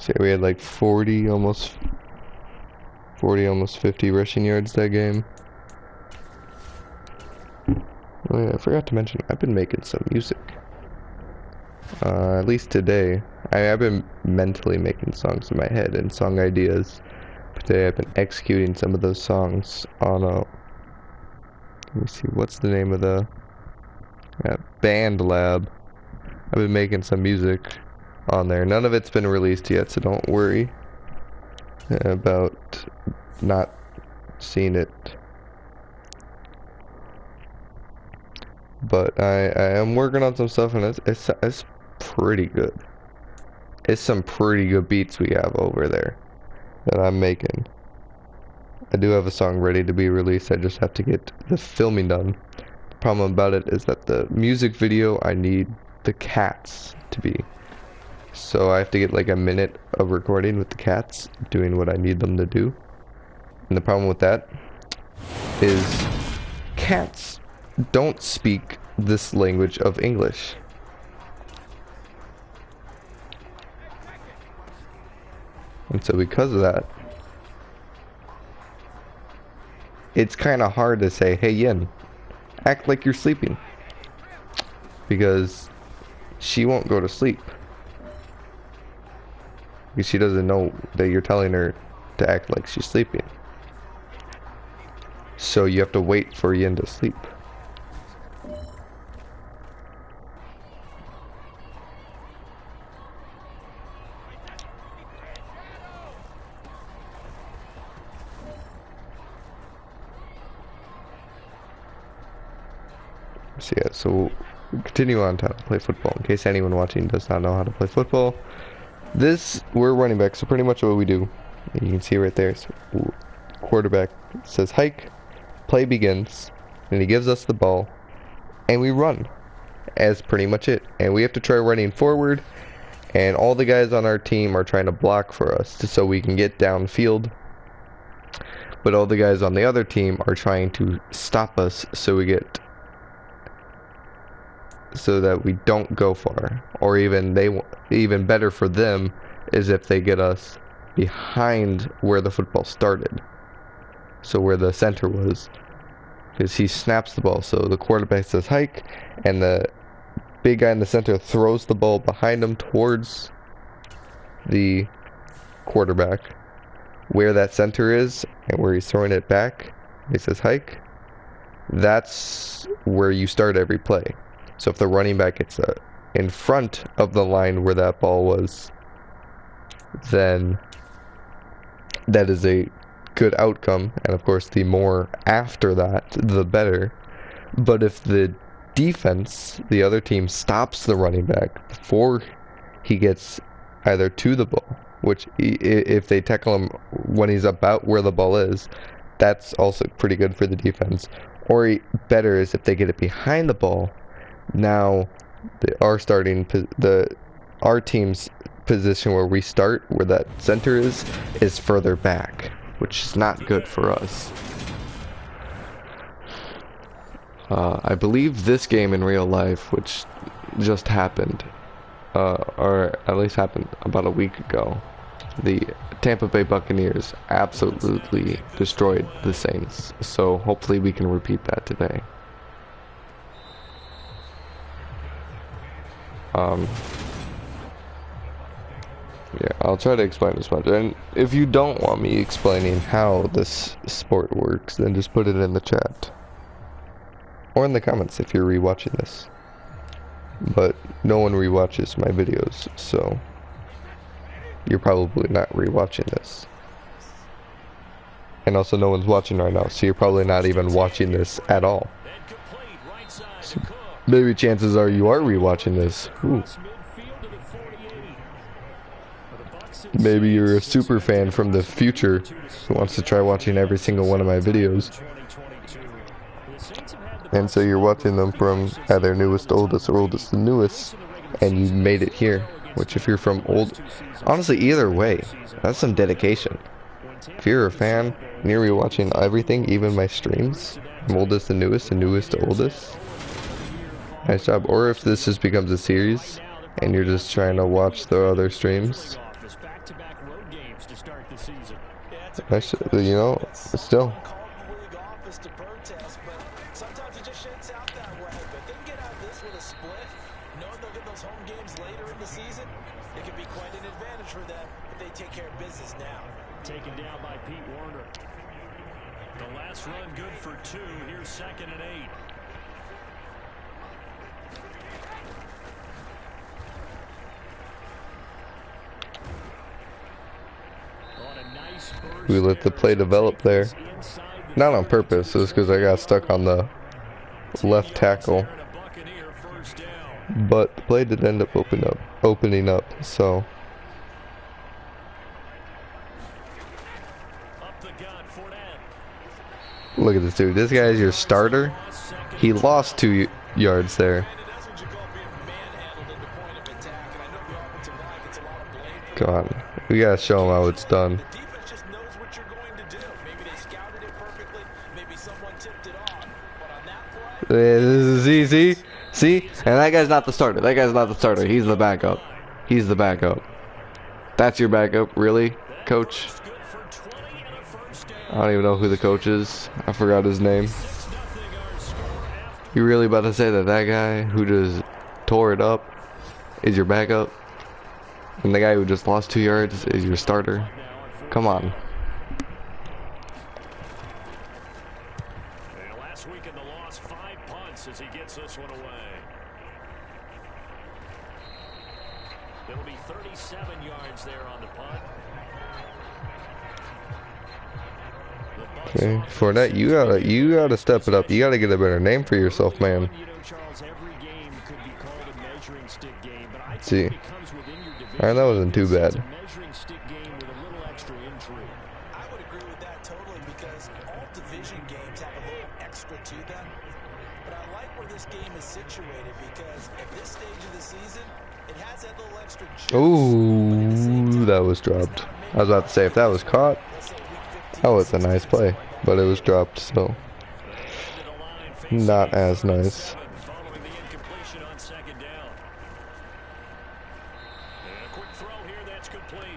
So we had like 40, almost 50 rushing yards that game. Oh yeah, I forgot to mention, I've been making some music. At least today. I've been mentally making songs in my head and song ideas. But today I've been executing some of those songs on a... Let me see, what's the name of the... Band Lab. I've been making some music on there. None of it's been released yet, so don't worry about not seeing it. But I am working on some stuff, and it's pretty good. It's some pretty good beats we have over there that I'm making. I do have a song ready to be released. I just have to get the filming done. The problem about it is that the music video, I need the cats to be. So I have to get like a minute of recording with the cats doing what I need them to do. And the problem with that is cats don't speak this language of English. And so because of that, it's kind of hard to say, hey Yin, act like you're sleeping. Because she won't go to sleep. Because she doesn't know that you're telling her to act like she's sleeping. So you have to wait for Yin to sleep. So yeah, so we'll continue on to how to play football. In case anyone watching does not know how to play football, we're running back, so pretty much what we do You can see right there, so quarterback says hike, play begins, and he gives us the ball, and we run. As pretty much it. And we have to try running forward, and all the guys on our team are trying to block for us so we can get downfield. But all the guys on the other team are trying to stop us so that we don't go far. Or even better for them is if they get us behind where the football started. So where the center was. Because he snaps the ball. So the quarterback says hike, and the big guy in the center throws the ball behind him towards the quarterback. Where that center is, and where he's throwing it back, he says hike. That's where you start every play. So if the running back gets in front of the line where that ball was, then that is a good outcome. And of course, the more after that, the better. But if the defense, the other team, stops the running back before he gets either to the ball, which if they tackle him when he's about where the ball is, that's also pretty good for the defense. Or better is if they get it behind the ball. Now our team's position where we start, where that center is further back, which is not good for us. I believe this game in real life, which just happened, or at least happened about a week ago, the Tampa Bay Buccaneers absolutely destroyed the Saints. So hopefully we can repeat that today. Yeah, I'll try to explain as much. And if you don't want me explaining how this sport works, then just put it in the chat. Or in the comments if you're rewatching this. But no one rewatches my videos, so you're probably not rewatching this. And also no one's watching right now, so you're probably not even watching this at all. So maybe chances are you are rewatching this. Ooh. Maybe you're a super fan from the future who wants to try watching every single one of my videos. And so you're watching them from either newest to oldest or oldest to newest, and you made it here. Which if you're from old, honestly either way, that's some dedication. If you're a fan and you're rewatching everything, even my streams, from oldest to newest and newest to oldest, nice job. Or if this just becomes a series and you're just trying to watch the other streams, you know, still. Taken down by Pete Warner. The last run good for 2. Here's 2nd and 8. We let the play develop there. Not on purpose, it was because I got stuck on the left tackle. But the play did end up opening up, so. Look at this dude. This guy is your starter. He lost 2 yards there. Come on. We gotta show him how it's done. This is easy. See? And that guy's not the starter. That guy's not the starter. He's the backup. He's the backup. That's your backup? Really, coach? I don't even know who the coach is. I forgot his name. You really about to say that that guy who just tore it up is your backup? And the guy who just lost 2 yards is your starter? Come on. Last week in the loss, 5 punts as he gets this one away. It'll be 37 yards there on the punt. Okay, Fournette, you gotta step it up. You gotta get a better name for yourself, man. See, alright, that wasn't too bad. I would agree with that totally because all division games have a little extra to them. But I like where this game is situated because at this stage of the season, it has that little extra juice. Ooh, that was dropped. I was about to say, if that was caught, that was a nice play. But it was dropped, so not as nice. Following the incompletion on second down. And a quick throw here that's complete.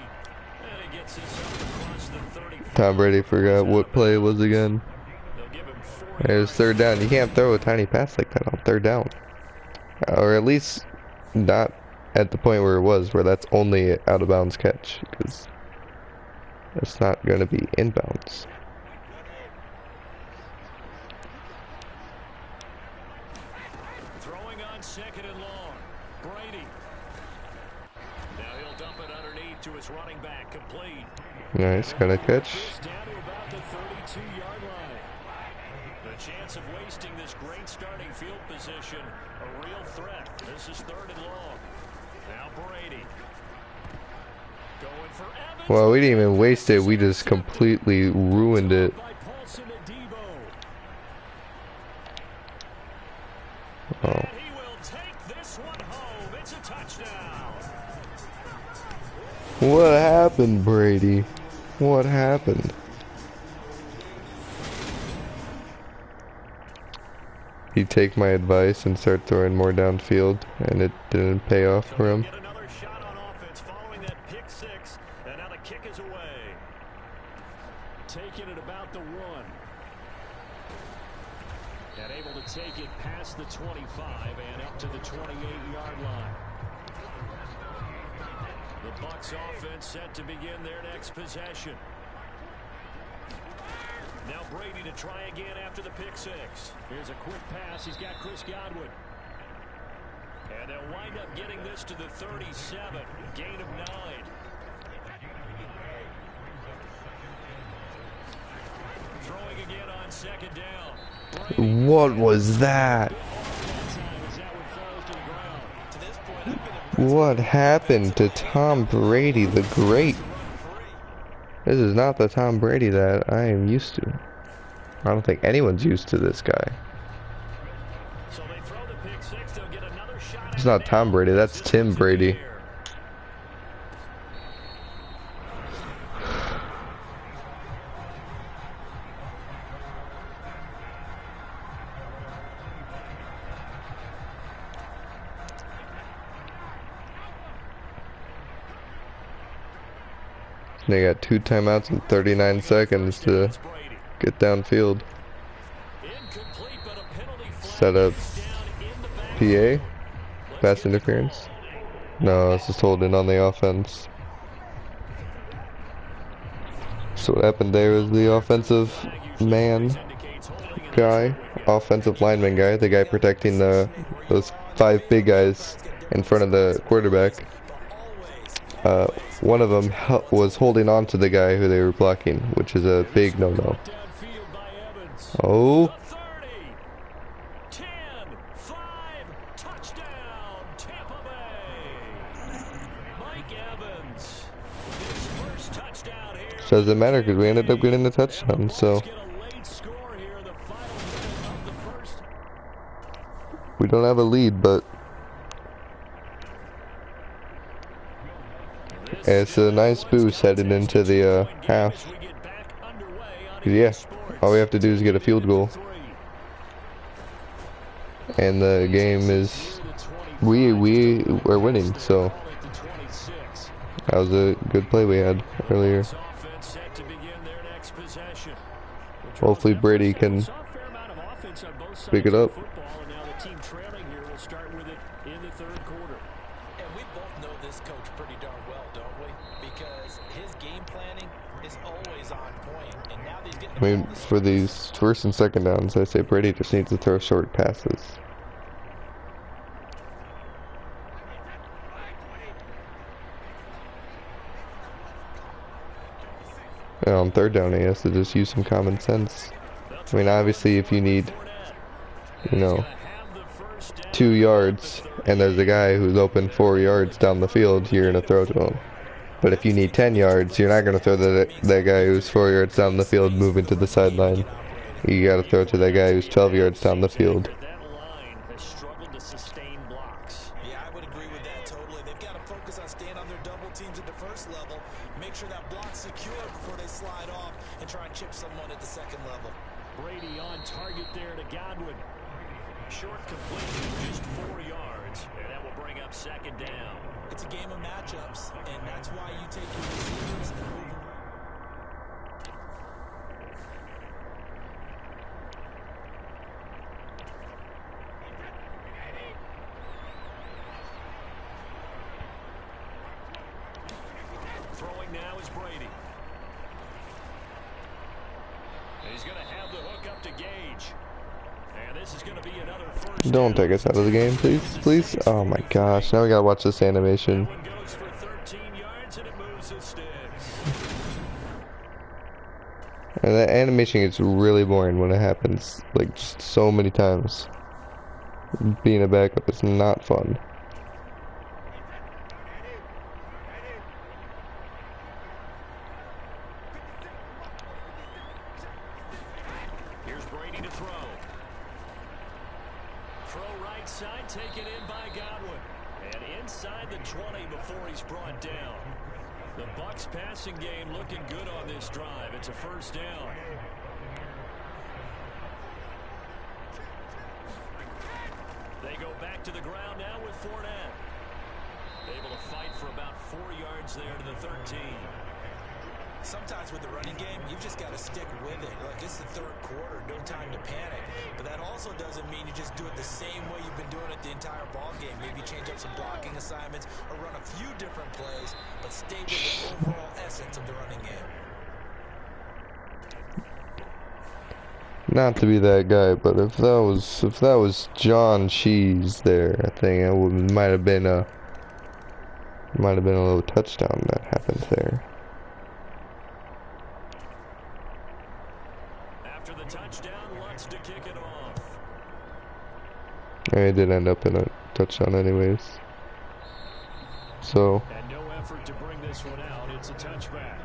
And he gets this up across the 30. Tom Brady forgot what play it was again. They'll give him 4 It was third down. You can't throw a tiny pass like that on third down. Or at least not at the point where it was, where that's only out of bounds catch. Because it's not going to be inbounds. Throwing on second and long. Brady. Now he'll dump it underneath to his running back. Complete. Nice, got a catch. Down to about the 32-yard line. The chance of wasting this great starting field position, a real threat. This is third and long. Now Brady. Going for Evans. Well, we didn't even waste it. We just completely ruined it. By Paulson and Debo. Oh. And he will take this one home. It's a touchdown. What happened, Brady? What happened? You take my advice and start throwing more downfield, and it didn't pay off for him. Get another shot on offense following that pick six, and now the kick is away. Taking it about the 1. And able to take it past the 25 and up to the 28-yard line. The Bucs offense set to begin their next possession. Now Brady to try again after the pick six. Here's a quick pass. He's got Chris Godwin. And they'll wind up getting this to the 37. Gain of 9. Throwing again on second down. Brady. What was that? What happened to Tom Brady the Great? This is not the Tom Brady that I am used to. I don't think anyone's used to this guy. So they throw the pick six. They'll get another shot. It's not Tom Brady, that's Tim Brady. They got 2 timeouts and 39 seconds to get downfield. Set up PA. Pass interference. No, it's just holding on the offense. So what happened there was the offensive man guy, offensive lineman guy, the guy protecting those 5 big guys in front of the quarterback. One of them was holding on to the guy who they were blocking, which is a big no-no. Oh. Doesn't matter because we ended up getting the touchdown, so we don't have a lead, but it's a nice boost headed into the half. Yeah, all we have to do is get a field goal, and the game is we are winning. So that was a good play we had earlier. Hopefully Brady can pick it up. I mean, for these first and second downs, I say Brady just needs to throw short passes. And on third down, he has to just use some common sense. I mean, obviously, if you need, 2 yards, and there's a guy who's open 4 yards down the field, you're going to throw to him. But if you need 10 yards, you're not going to throw to that guy who's 4 yards down the field moving to the sideline. You got to throw to that guy who's 12 yards down the field. That line has struggled to sustain blocks. Yeah, I would agree with that totally. They've got to focus on staying on their double teams at the first level, make sure that block's secure before they slide off and try and chip someone at the second level. Brady on target there to Godwin. Short completion, just 4 yards, and that will bring up second down. It's a game of matchups, and that's why you take your receivers and move them. Throwing now is Brady. And he's going to have the hook up to Gage. And this is going to be another first. Don't take us out of the game, please. Please. Oh my gosh. Now we got to watch this animation. That one goes for 13 yards and it moves his sticks. And that animation gets really boring when it happens, like, just so many times. Being a backup is not fun. Here's Brady to throw. Throw right side, taken in by Godwin. And inside the 20 before he's brought down. The Bucs passing game looking good on this drive. It's a first down. They go back to the ground now with Fournette. Able to fight for about 4 yards there to the 13. Sometimes with the running game, you've just got to stick with it. Look, it's the third quarter, no time to panic. But that also doesn't mean you just do it the same way you've been doing it the entire ball game. Maybe change up some blocking assignments or run a few different plays, but stay with the overall essence of the running game. Not to be that guy, but if that was John Cheese there, I think it might have been a little touchdown that happened there. After the touchdown, wants to kick it off. And it did end up in a touchdown anyways. So And no effort to bring this one out. It's a touchback.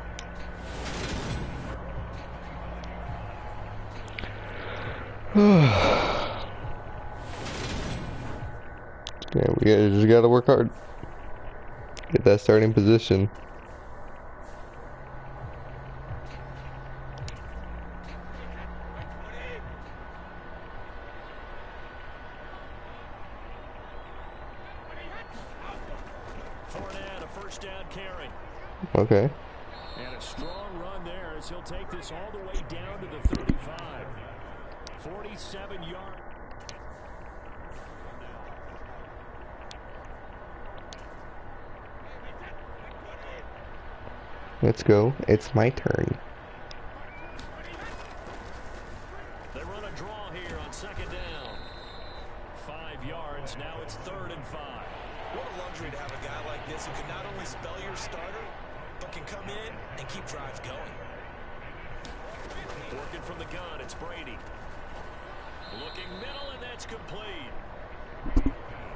yeah, we just gotta work hard. Get that starting position. Fournette, a first down carry. Okay. And a strong run there as he'll take this all the way down to the 35. 47 yards. Let's go. It's my turn. They run a draw here on second down. 5 yards. Now it's 3rd and 5. What a luxury to have a guy like this who can not only spell your starter, but can come in and keep drives going. Working from the gun, it's Brady. Looking middle, and that's complete.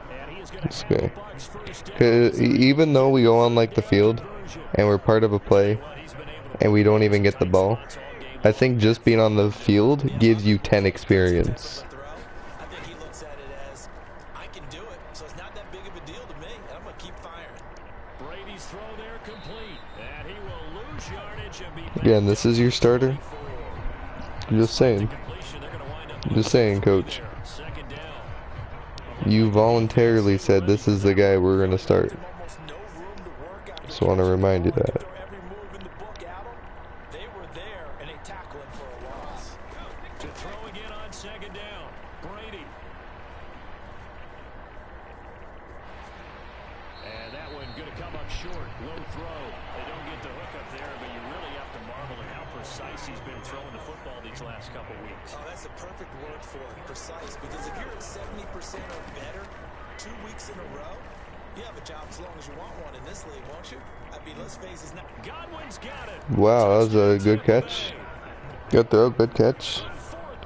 And he is going to have the Bucs first down. Even though we go on like the field and we're part of a play and we don't even get the ball, I think just being on the field gives you 10 experience. I think he looks at it as, I can do it, so it's not that big of a deal to me, and I'm going to keep firing. Brady's throw there complete. And he will lose yardage and be Again, this is your starter. I'm just saying. I'm just saying, coach. Second down. You voluntarily said this is the guy we're going to start. Just want to remind you that. Every move in the book, Adam, they were there, and they tackle him for a loss. To throw again on second down. Brady. And that one going to come up short. Low throw. They don't get the hook up there, but you really have to marvel at how precise he's been throwing the football these last couple weeks. Oh, that's the perfect word for it, precise, because if you're at 70% or better 2 weeks in a row, you have a job as long as you want one in this league, won't you? I mean, let's face it. Godwin's got it. Wow, that was a good catch. Good throw, good catch.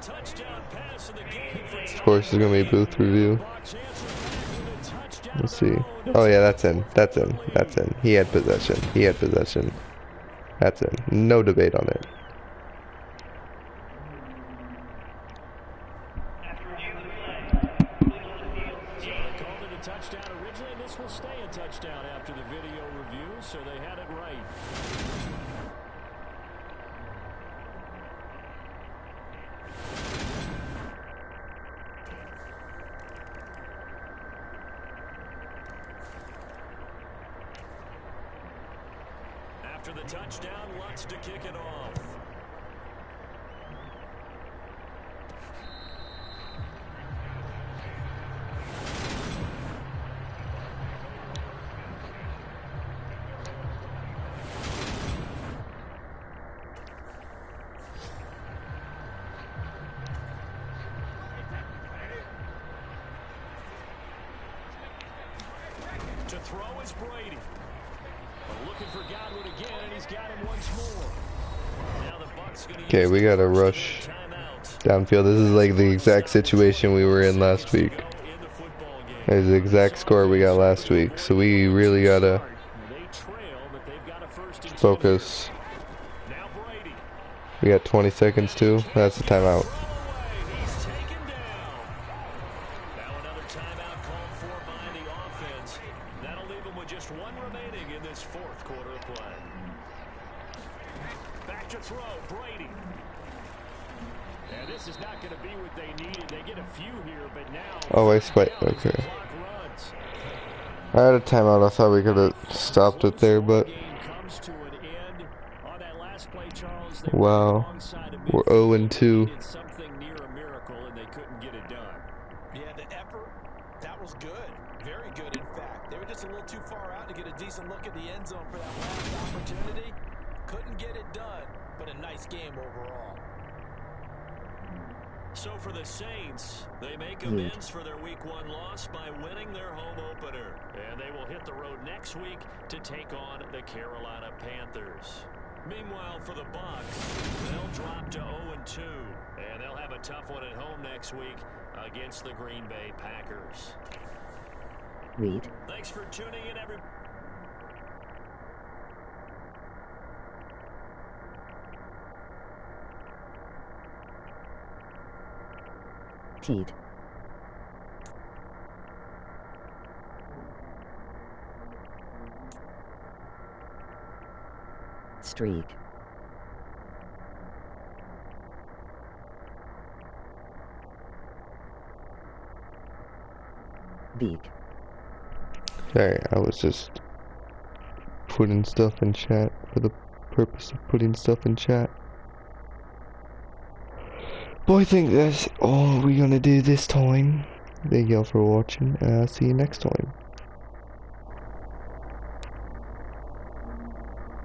Touchdown pass in the game for Of course, it's going to be a booth review. Bucs answer back with a touchdown Let's see. Oh yeah, that's in. That's in. That's in. He had possession. He had possession. That's in. No debate on it. So they called it a touchdown originally, and this will stay a touchdown after the video review, so they had it right. After the touchdown, Lutz to kick it off. To throw is Brady. But looking for Godwin again, and he's got him once more. Now the Bucs gonna Okay, we gotta rush downfield. This is like the exact situation we were in last week. It's the exact score we got last week. So we really gotta focus. We got 20 seconds too. That's the timeout. Just one remaining in this fourth quarter of play. Back to throw, Brady. And this is not going to be what they needed. They get a few here, but now... Oh, I split. Okay. I had a timeout. I thought we could have stopped it there, but... Wow. We're 0-2. Yeah, the effort, that was good. Very good, in fact. They were just a little too far out to get a decent look at the end zone for that last opportunity. Couldn't get it done, but a nice game overall. So for the Saints, they make amends for their Week 1 loss by winning their home opener. And they will hit the road next week to take on the Carolina Panthers. Meanwhile, for the Bucs, they'll drop to 0-2. And they'll have a tough one at home next week against the Green Bay Packers. Read. Thanks for tuning in, everybody. Teed. Streak. Beak. Sorry, I was just putting stuff in chat for the purpose of putting stuff in chat. Boy, I think that's all we're gonna do this time. Thank y'all for watching, and I'll see you next time.